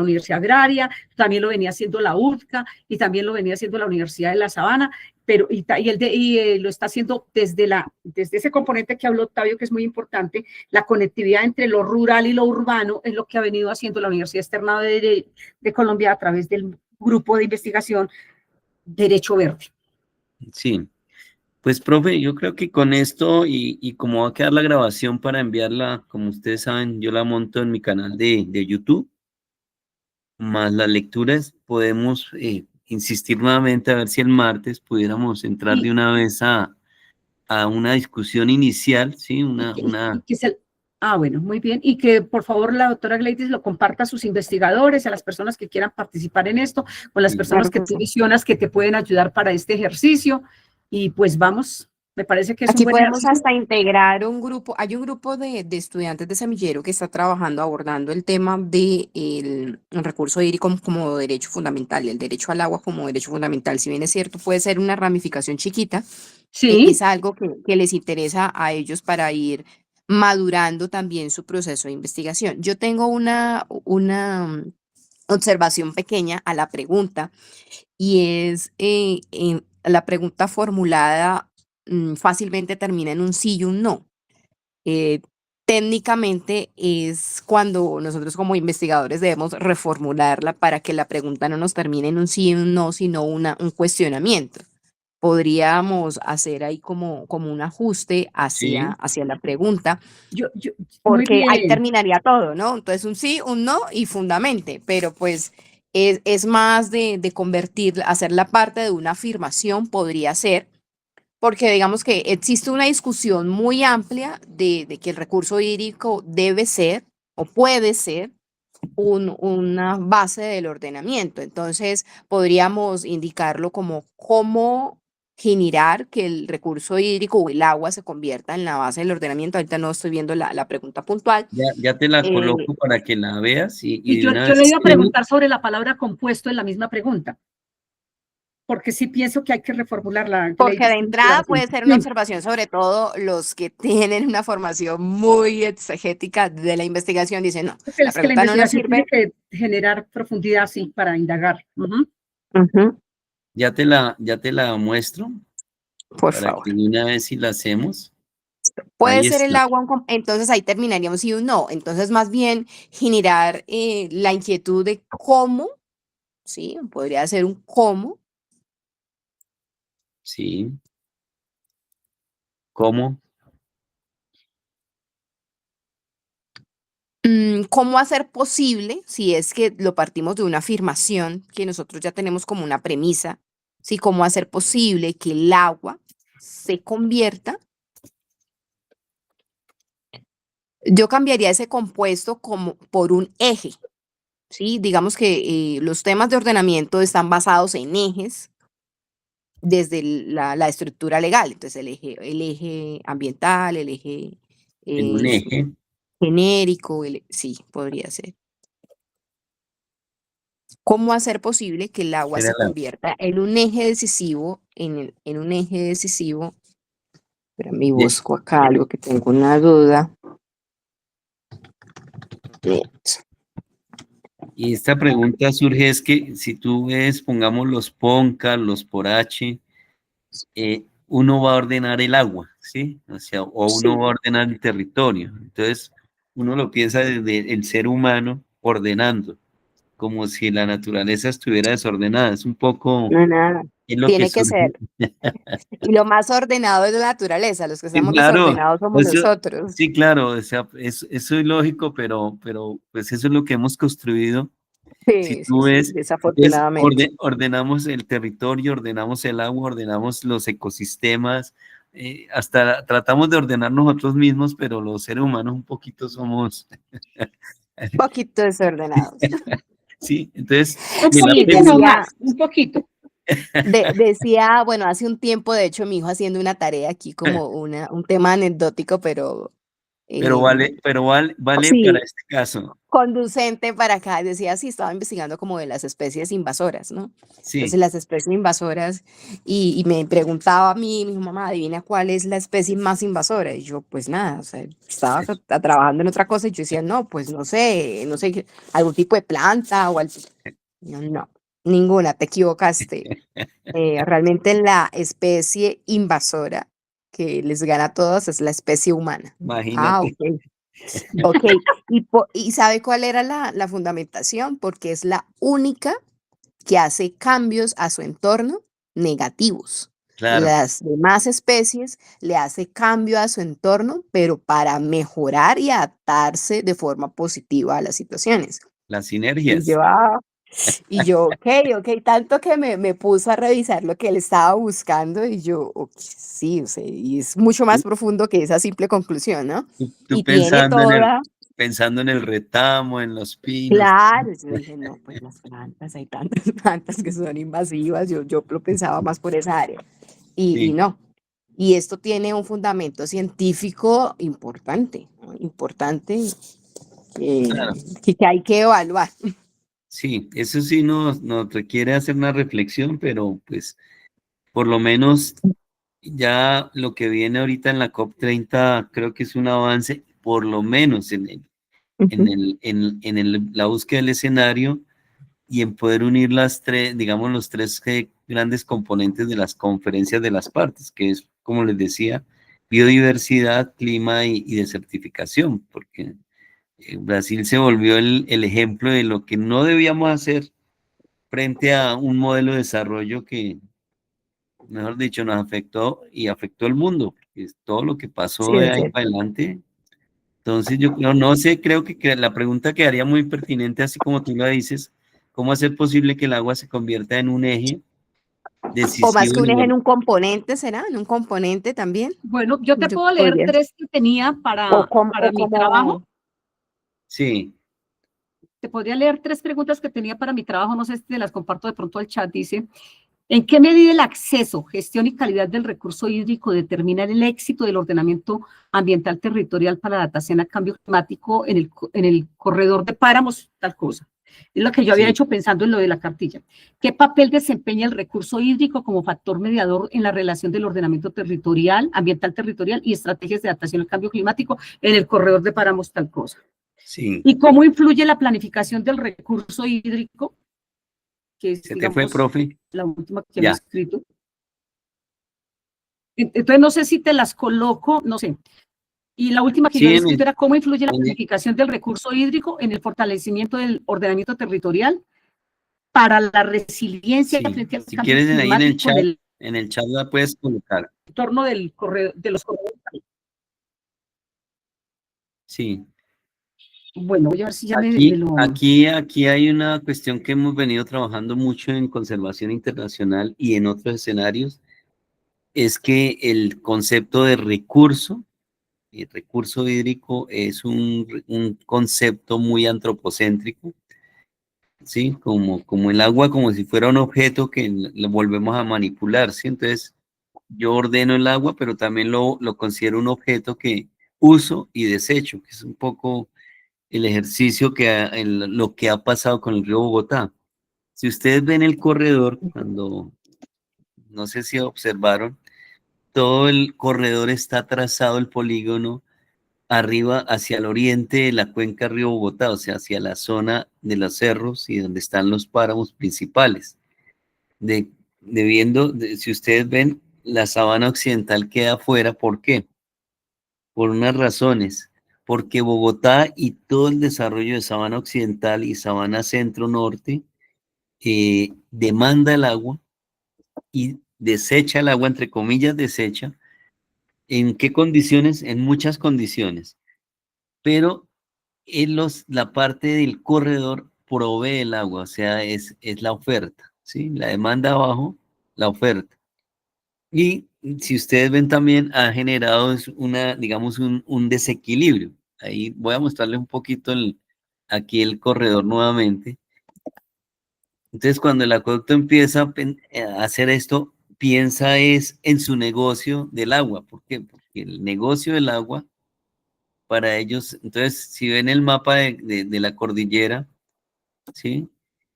Universidad Agraria, también lo venía haciendo la URCA y también lo venía haciendo la Universidad de La Sabana, pero lo está haciendo desde ese componente que habló Octavio, que es muy importante, la conectividad entre lo rural y lo urbano, es lo que ha venido haciendo la Universidad Externada de Colombia a través del grupo de investigación Derecho Verde. sí. Pues, profe, yo creo que con esto y como va a quedar la grabación para enviarla, como ustedes saben, yo la monto en mi canal de YouTube, más las lecturas, podemos insistir nuevamente a ver si el martes pudiéramos entrar de Y, una vez a una discusión inicial, ¿sí? y que bueno, muy bien. Y que por favor la doctora Gladys lo comparta a sus investigadores, a las personas que quieran participar en esto, con las Sí, personas Claro que que tú sí. visionas que te pueden ayudar para este ejercicio. Y pues vamos, me parece que es un Aquí buen podemos ejercicio. hasta integrar un grupo, hay un grupo de estudiantes de semillero que está trabajando, abordando el tema del el recurso hídrico como derecho fundamental y el derecho al agua como derecho fundamental. Si bien es cierto, puede ser una ramificación chiquita, Sí, es algo que les interesa a ellos para ir madurando también su proceso de investigación. Yo tengo una observación pequeña a la pregunta y es la pregunta formulada fácilmente termina en un sí y un no. Eh, Técnicamente es cuando nosotros como investigadores debemos reformularla para que la pregunta no nos termine en un sí y un no, sino un cuestionamiento. Podríamos hacer ahí como un ajuste sí, hacia la pregunta, muy porque ahí bien. terminaría todo, ¿no? Entonces un sí, un no y fundamente, pero pues es más de convertir, hacerla parte de una afirmación, podría ser, porque digamos que existe una discusión muy amplia de que el recurso hídrico debe ser o puede ser una base del ordenamiento. Entonces podríamos indicarlo como cómo generar que el recurso hídrico o el agua se convierta en la base del ordenamiento. Ahorita no estoy viendo la pregunta puntual. Ya te la Eh, coloco para que la veas y Y de yo, una yo le vez iba a preguntar sobre la palabra compuesto en la misma pregunta, porque sí pienso que hay que reformularla. Porque de Lady, entrada puede ser una sí, observación, sobre todo los que tienen una formación muy exegética de la investigación, dicen, no, porque la es que la pregunta no nos investigación tiene sirve. que generar profundidad, sí, para indagar. Ujú. Ujú, ya te la muestro por para favor. que de una vez si la hacemos. Puede Ahí ser el está. agua, entonces ahí terminaríamos y un no. Entonces, más bien generar la inquietud de cómo, ¿sí? Podría ser un cómo. Sí. ¿Cómo? ¿Cómo hacer posible, si es que lo partimos de una afirmación que nosotros ya tenemos como una premisa, ¿sí? ¿Cómo hacer posible que el agua se convierta? Yo cambiaría ese compuesto como por un eje, ¿sí? Digamos que los temas de ordenamiento están basados en ejes desde la estructura legal. Entonces, el eje ambiental, el eje En un eh, eje. genérico, sí, podría ser. ¿Cómo hacer posible que el agua Era se convierta en un eje decisivo, en un eje decisivo? Pero me de- busco acá algo que tengo una duda. Listo. y esta pregunta surge es que si tú ves, pongamos los PONCA, los por H, uno va a ordenar el agua, ¿sí? O sea, o uno Sí, va a ordenar el territorio. Entonces, uno lo piensa desde el ser humano ordenando, como si la naturaleza estuviera desordenada. Es un poco, no, nada. es lo que Tiene que ser. surge. Y lo más ordenado es la naturaleza, los que Sí, estamos claro, desordenados somos eso, nosotros. sí, claro, o sea, eso es lógico, pero pues eso es lo que hemos construido. Si Sí, sí, tú sí, ves, entonces desafortunadamente. ordenamos el territorio, ordenamos el agua, ordenamos los ecosistemas, hasta tratamos de ordenar nosotros mismos, pero los seres humanos un poquito somos, Poquito desordenados. sí, entonces, Un que la Sí, poquito pregunta, decía, nomás, un poquito. decía, bueno, hace un tiempo, de hecho, mi hijo haciendo una tarea aquí como un tema anecdótico, pero em, vale para sí, este caso, conducente para acá. Decía, sí, estaba investigando como de las especies invasoras, ¿no? Entonces, sí, las especies invasoras, y me preguntaba a mí, mi mamá, adivina cuál es la especie más invasora. Y yo, pues nada, o sea, estaba trabajando en otra cosa y yo decía, no, pues no sé, algún tipo de planta o algo. No, no, ninguna, te equivocaste. Realmente la especie invasora que les gana a todos es la especie humana. Ah, imagínate, ok. Ok, ¿y sabe cuál era la fundamentación? Porque es la única que hace cambios a su entorno negativos. claro, Las demás especies le hace cambio a su entorno, pero para mejorar y adaptarse de forma positiva a las situaciones. las Y sinergias, yo, ok, ok, tanto que me puso a revisar lo que él estaba buscando y yo, ok, sí, o sea, y es mucho más tú, profundo que esa simple conclusión, ¿no? tú Y tiene toda, pensando en el retamo, en los pinos, claro, yo dije, no, pues las plantas, hay tantas plantas que son invasivas, yo lo pensaba más por esa área, y sí, no. Y esto tiene un fundamento científico importante, ¿no? Importante, claro. que hay que evaluar. Sí, eso sí nos requiere hacer una reflexión, pero pues por lo menos ya lo que viene ahorita en la COP30 creo que es un avance, por lo menos Ujú. la búsqueda del escenario y en poder unir las tres, digamos, los tres grandes componentes de las conferencias de las partes, que es, como les decía, biodiversidad, clima y desertificación, porque Brasil se volvió el ejemplo de lo que no debíamos hacer frente a un modelo de desarrollo que, mejor dicho, nos afectó y afectó al mundo, porque todo lo que pasó Sí, de es ahí para cierto. adelante. Entonces yo no sé, creo que la pregunta quedaría muy pertinente, así como tú la dices, ¿cómo hacer posible que el agua se convierta en un eje O más decisivo que un en eje en el... un componente, ¿será? ¿En un componente también? Bueno, yo te Yo puedo leer podría. tres que tenía O para mi como, trabajo. Sí, Te podría leer tres preguntas que tenía para mi trabajo, no sé si te las comparto de pronto al chat, dice. ¿En qué medida el acceso, gestión y calidad del recurso hídrico determinan el éxito del ordenamiento ambiental territorial para la adaptación al cambio climático en el corredor de páramos, tal cosa? Es lo que yo había Sí. hecho pensando en lo de la cartilla. ¿Qué papel desempeña el recurso hídrico como factor mediador en la relación del ordenamiento territorial, ambiental territorial y estrategias de adaptación al cambio climático en el corredor de páramos, tal cosa? Sí. ¿Y cómo influye la planificación del recurso hídrico? Que es, ¿Se te fue, digamos, profe? la última que había Ya. escrito. Entonces, no sé si te las coloco, no sé. Y la última que yo Sí, había en escrito el, era cómo influye la en el- planificación del recurso hídrico en el fortalecimiento del ordenamiento territorial para la resiliencia sí. frente al Si cambio quieres ahí climático en el en el chat la puedes colocar. entorno del corredor, de los corredores. Sí. Bueno, voy a ver si ya me lo... Aquí hay una cuestión que hemos venido trabajando mucho en conservación internacional y en otros escenarios, es que el concepto de recurso, el recurso hídrico es un concepto muy antropocéntrico, ¿sí? Como el agua, como si fuera un objeto que lo volvemos a manipular, ¿sí? Entonces, yo ordeno el agua, pero también lo considero un objeto que uso y desecho, que es un poco el ejercicio lo que ha pasado con el río Bogotá. Si ustedes ven el corredor, no sé si observaron, todo el corredor está trazado, el polígono, arriba hacia el oriente de la cuenca río Bogotá, o sea, hacia la zona de los cerros y donde están los páramos principales. Si ustedes ven, la sabana occidental queda afuera, ¿por qué? Por unas razones, porque Bogotá y todo el desarrollo de sabana occidental y sabana centro-norte demanda el agua y desecha el agua, entre comillas, desecha. ¿En qué condiciones? En muchas condiciones, pero la parte del corredor provee el agua, o sea, es la oferta, ¿sí? La demanda abajo, la oferta. Y si ustedes ven también, ha generado digamos, un desequilibrio. Ahí voy a mostrarles un poquito aquí el corredor nuevamente. Entonces, cuando el acueducto empieza a hacer esto, piensa es en su negocio del agua. ¿Por qué? Porque el negocio del agua, para ellos, entonces, si ven el mapa de la cordillera, ¿sí?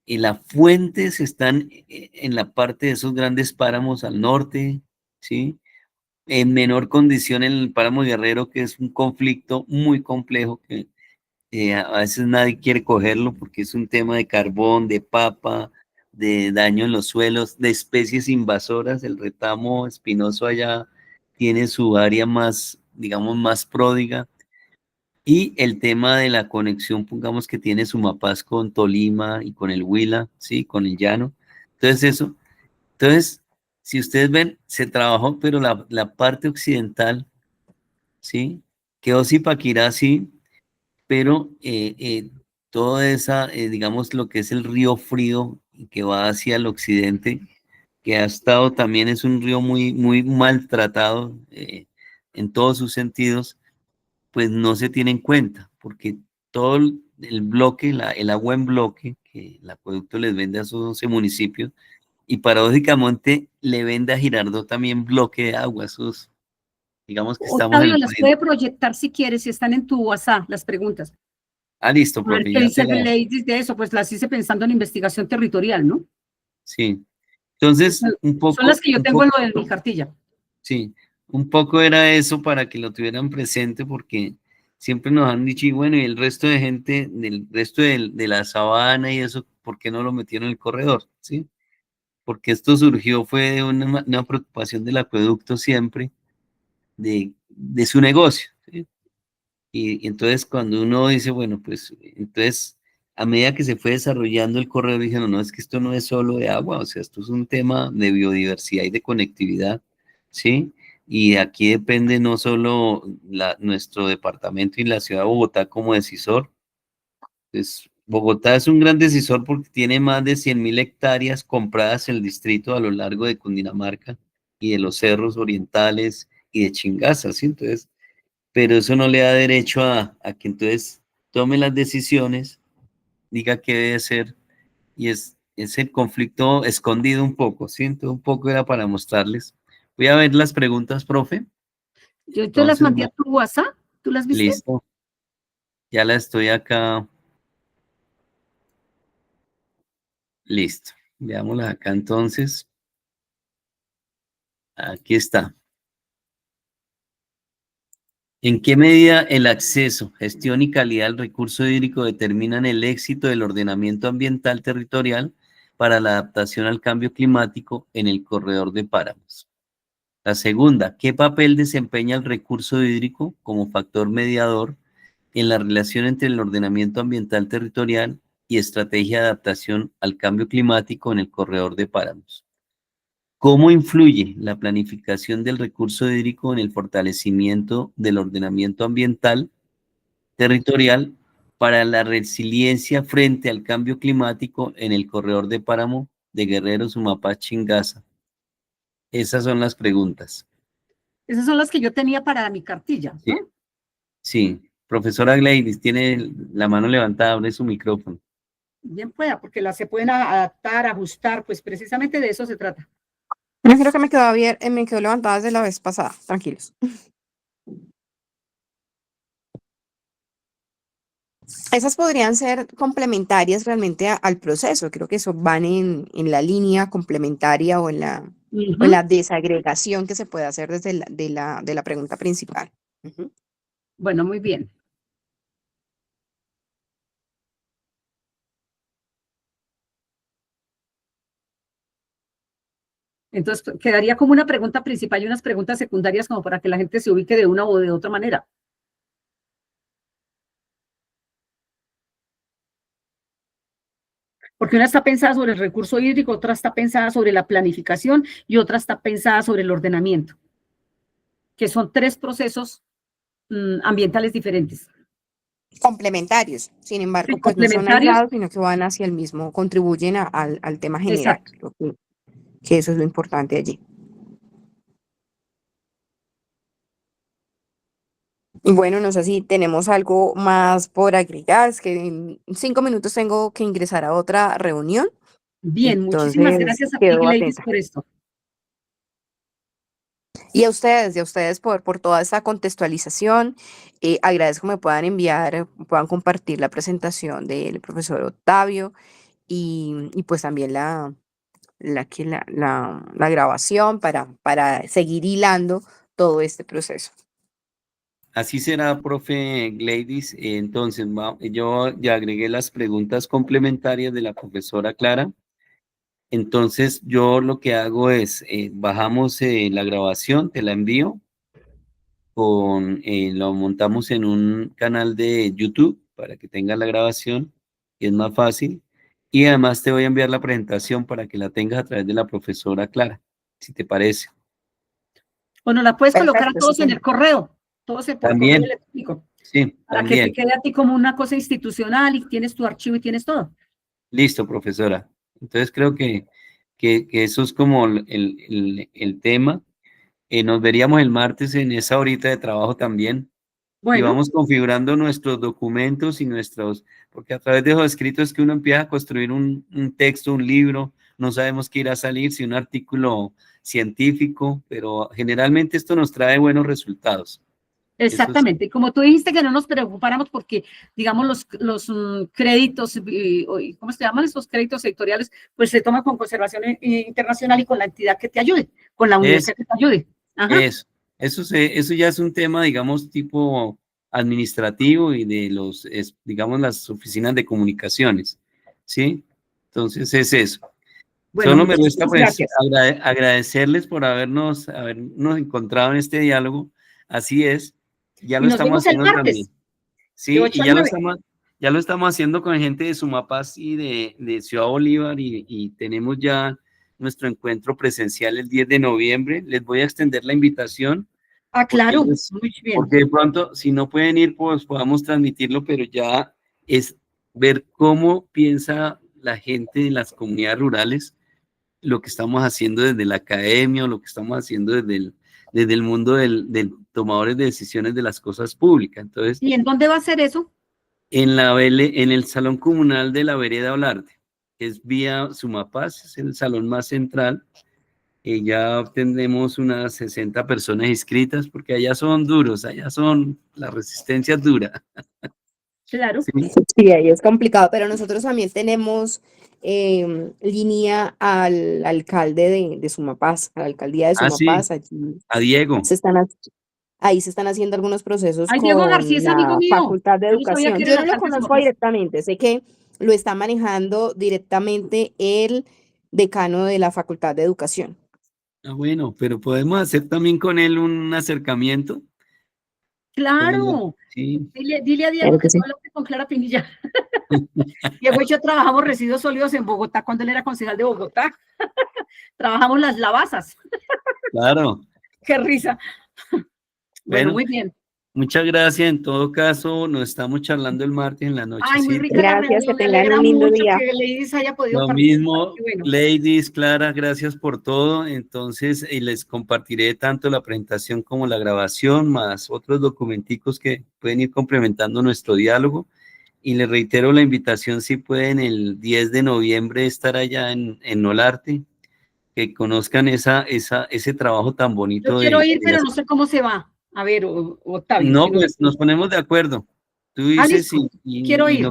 Y las fuentes están en la parte de esos grandes páramos al norte, ¿sí? En menor condición en el páramo Guerrero, que es un conflicto muy complejo que a veces nadie quiere cogerlo porque es un tema de carbón, de papa, de daño en los suelos, de especies invasoras. El retamo espinoso allá tiene su área más, digamos, más pródiga. Y el tema de la conexión, pongamos que tiene Sumapaz con Tolima y con el Huila, ¿sí? Con el llano. Entonces eso, entonces, si ustedes ven, se trabajó, pero la parte occidental, ¿sí? Quedó Zipaquirá, sí, pero toda esa, digamos, lo que es el río Frío, que va hacia el occidente, que ha estado también, es un río muy, muy maltratado en todos sus sentidos, pues no se tiene en cuenta, porque todo el bloque, el agua en bloque, que el acueducto les vende a esos 12 municipios, y paradójicamente le vende a Girardot también bloque de agua, esos, digamos que estamos en Octavio, el las país. puede proyectar si quieres, si están en tu WhatsApp, las preguntas. Ah, listo, A ver profe, qué ya dice te el la... ladies de eso, pues las hice pensando en investigación territorial, ¿no? Sí. Entonces, Son las que yo tengo en lo de mi cartilla. sí, un poco era eso para que lo tuvieran presente porque siempre nos han dicho, y bueno, y el resto de gente, del resto de la sabana y eso, ¿por qué no lo metieron en el corredor? ¿Sí? Porque esto surgió fue de una preocupación del acueducto siempre, de su negocio, ¿sí? Y entonces cuando uno dice, bueno, pues entonces a medida que se fue desarrollando el corredor, dijeron, no, es que esto no es solo de agua, o sea, esto es un tema de biodiversidad y de conectividad, ¿sí? Y aquí depende no solo nuestro departamento y la ciudad de Bogotá como decisor, pues Bogotá es un gran decisor porque tiene más de 100.000 hectáreas compradas en el distrito a lo largo de Cundinamarca y de los cerros orientales y de Chingaza, ¿sí? Entonces, pero eso no le da derecho a que entonces tome las decisiones, diga qué debe hacer, y es es el conflicto escondido un poco, siento un poco era para mostrarles. Voy a ver las preguntas, profe. Yo te las Entonces, mandé a tu WhatsApp, ¿tú las viste? listo, ya la estoy acá. Listo, veámoslas acá entonces. Aquí está. ¿En qué medida el acceso, gestión y calidad del recurso hídrico determinan el éxito del ordenamiento ambiental territorial para la adaptación al cambio climático en el corredor de páramos? La segunda, ¿qué papel desempeña el recurso hídrico como factor mediador en la relación entre el ordenamiento ambiental territorial y estrategia de adaptación al cambio climático en el corredor de páramos? ¿Cómo influye la planificación del recurso hídrico en el fortalecimiento del ordenamiento ambiental territorial para la resiliencia frente al cambio climático en el corredor de páramo de Guerrero, Sumapaz, Chingaza? Esas son las preguntas. Esas son las que yo tenía para mi cartilla, Sí, ¿no? sí. Profesora Gladys, tiene la mano levantada, abre su micrófono. Bien pueda, porque las se pueden adaptar, ajustar, pues precisamente de eso se trata. Yo creo que me quedó bien, me quedó levantada desde la vez pasada, tranquilos. Esas podrían ser complementarias realmente al proceso, creo que eso van en la línea complementaria o en la desagregación que se puede hacer desde de la pregunta principal. Bueno, muy bien. Entonces, quedaría como una pregunta principal y unas preguntas secundarias como para que la gente se ubique de una o de otra manera. Porque una está pensada sobre el recurso hídrico, otra está pensada sobre la planificación y otra está pensada sobre el ordenamiento, que son tres procesos ambientales diferentes. Complementarios, sin embargo, Sí, pues no son complementarios. aislados, sino que van hacia el mismo, contribuyen al tema general. Exacto. Creo que eso es lo importante allí. Y bueno, no sé si tenemos algo más por agregar, es que en 5 minutos tengo que ingresar a otra reunión, Bien, muchísimas entonces gracias a ti, quedo Gladys, atenta. por esto. Y a ustedes por toda esta contextualización. Agradezco me puedan enviar, puedan compartir la presentación del profesor Octavio y pues también la grabación para seguir hilando todo este proceso. Así será, profe Gladys. Entonces, yo ya agregué las preguntas complementarias de la profesora Clara. Entonces, yo lo que hago es, bajamos la grabación, te la envío, lo montamos en un canal de YouTube para que tengas la grabación, y es más fácil. Y además te voy a enviar la presentación para que la tengas a través de la profesora Clara, si te parece. Bueno, la puedes colocar a Perfecto, todos en el correo, todos por correo También, electrónico, sí, para que te también. quede a ti como una cosa institucional y tienes tu archivo y tienes todo. Listo, profesora. Entonces creo que eso es como el tema. Nos veríamos el martes en esa horita de trabajo también. Y Bueno, vamos configurando nuestros documentos y porque a través de esos escritos es que uno empieza a construir un texto, un libro, no sabemos qué irá a salir, si un artículo científico, pero generalmente esto nos trae buenos resultados. Eso es, exactamente. Como tú dijiste que no nos preocupáramos porque, digamos, los créditos, ¿cómo se llaman esos créditos sectoriales? Pues se toman con conservación internacional y con la entidad que te ayude, con la universidad que te ayude. Ajá. eso ya es un tema, digamos, tipo administrativo y de digamos, las oficinas de comunicaciones, ¿sí? Entonces es eso. Bueno, Solo me resta muchísimas pues gracias. agradecerles por habernos encontrado en este diálogo. Así es, ya Y lo nos estamos vemos el haciendo martes, también. de Sí, 8 y a 9. ya lo estamos haciendo con gente de Sumapaz y de Ciudad Bolívar y tenemos ya nuestro encuentro presencial el 10 de noviembre. Les voy a extender la invitación Ah, porque, claro, muy bien. porque de pronto, si no pueden ir, pues podamos transmitirlo, pero ya es ver cómo piensa la gente en las comunidades rurales, lo que estamos haciendo desde la academia o lo que estamos haciendo desde el mundo del tomadores de decisiones de las cosas públicas. Entonces, ¿Y en dónde va a ser eso? en el Salón Comunal de la Vereda Olarte. que es vía Sumapaz, es el salón más central. Ya tenemos unas 60 personas inscritas, porque allá son duros, allá son, la resistencia es dura. Claro. ¿Sí? Sí, ahí es complicado, pero nosotros también tenemos línea al alcalde de Sumapaz, a la alcaldía de Ah, sí, Sumapaz. Allí a Diego. ahí se están haciendo algunos procesos Ay, Diego García con es amigo la mío. Facultad de Yo no sabía que Educación. era Yo el no lo alcalde de conozco Sumapaz. directamente, sé que lo está manejando directamente el decano de la Facultad de Educación. Ah, bueno, pero podemos hacer también con él un acercamiento. Claro. Sí. Dile a Diego Claro que que tú sí. hablaste con Clara Pinilla. Diego y yo trabajamos residuos sólidos en Bogotá cuando él era concejal de Bogotá. Trabajamos las lavazas. Claro. Qué risa. Bueno, Bueno, muy bien. muchas gracias. En todo caso, nos estamos charlando el martes en la Ay, muy nochecita. rica la Gracias, que reunión. Me tengan alegra un lindo mucho día. que Ladies haya podido Lo participar. mismo, Qué bueno. ladies, Clara, gracias por todo. Entonces, y les compartiré tanto la presentación como la grabación, más otros documenticos que pueden ir complementando nuestro diálogo. Y les reitero la invitación, si pueden, el 10 de noviembre estar allá en Nolarte, que conozcan ese trabajo tan Yo bonito quiero ir, de pero las... no sé cómo se va. A ver, Octavio, No, que nos... pues nos ponemos de acuerdo. Tú Ah, dices listo. Quiero ir.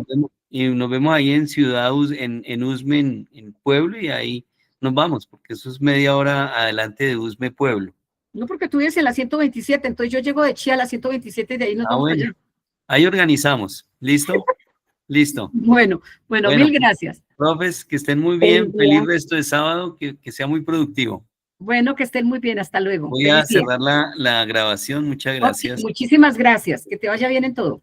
y nos vemos ahí en Ciudad, en Usme, en Pueblo, y ahí nos vamos, porque eso es media hora adelante de Usme, Pueblo. No, porque tú vives en la 127, entonces yo llego de Chía a la 127 y de ahí nos Ah, vamos para bueno, allá. ahí organizamos. ¿Listo? Listo. Bueno, Bueno, mil gracias. profes, que estén muy Feliz bien. Feliz día. resto de sábado, que sea muy productivo. Bueno, que estén muy bien. Hasta luego. Voy a Feliz día. cerrar la grabación. Muchas Oh, sí, gracias. muchísimas gracias. Que te vaya bien en todo.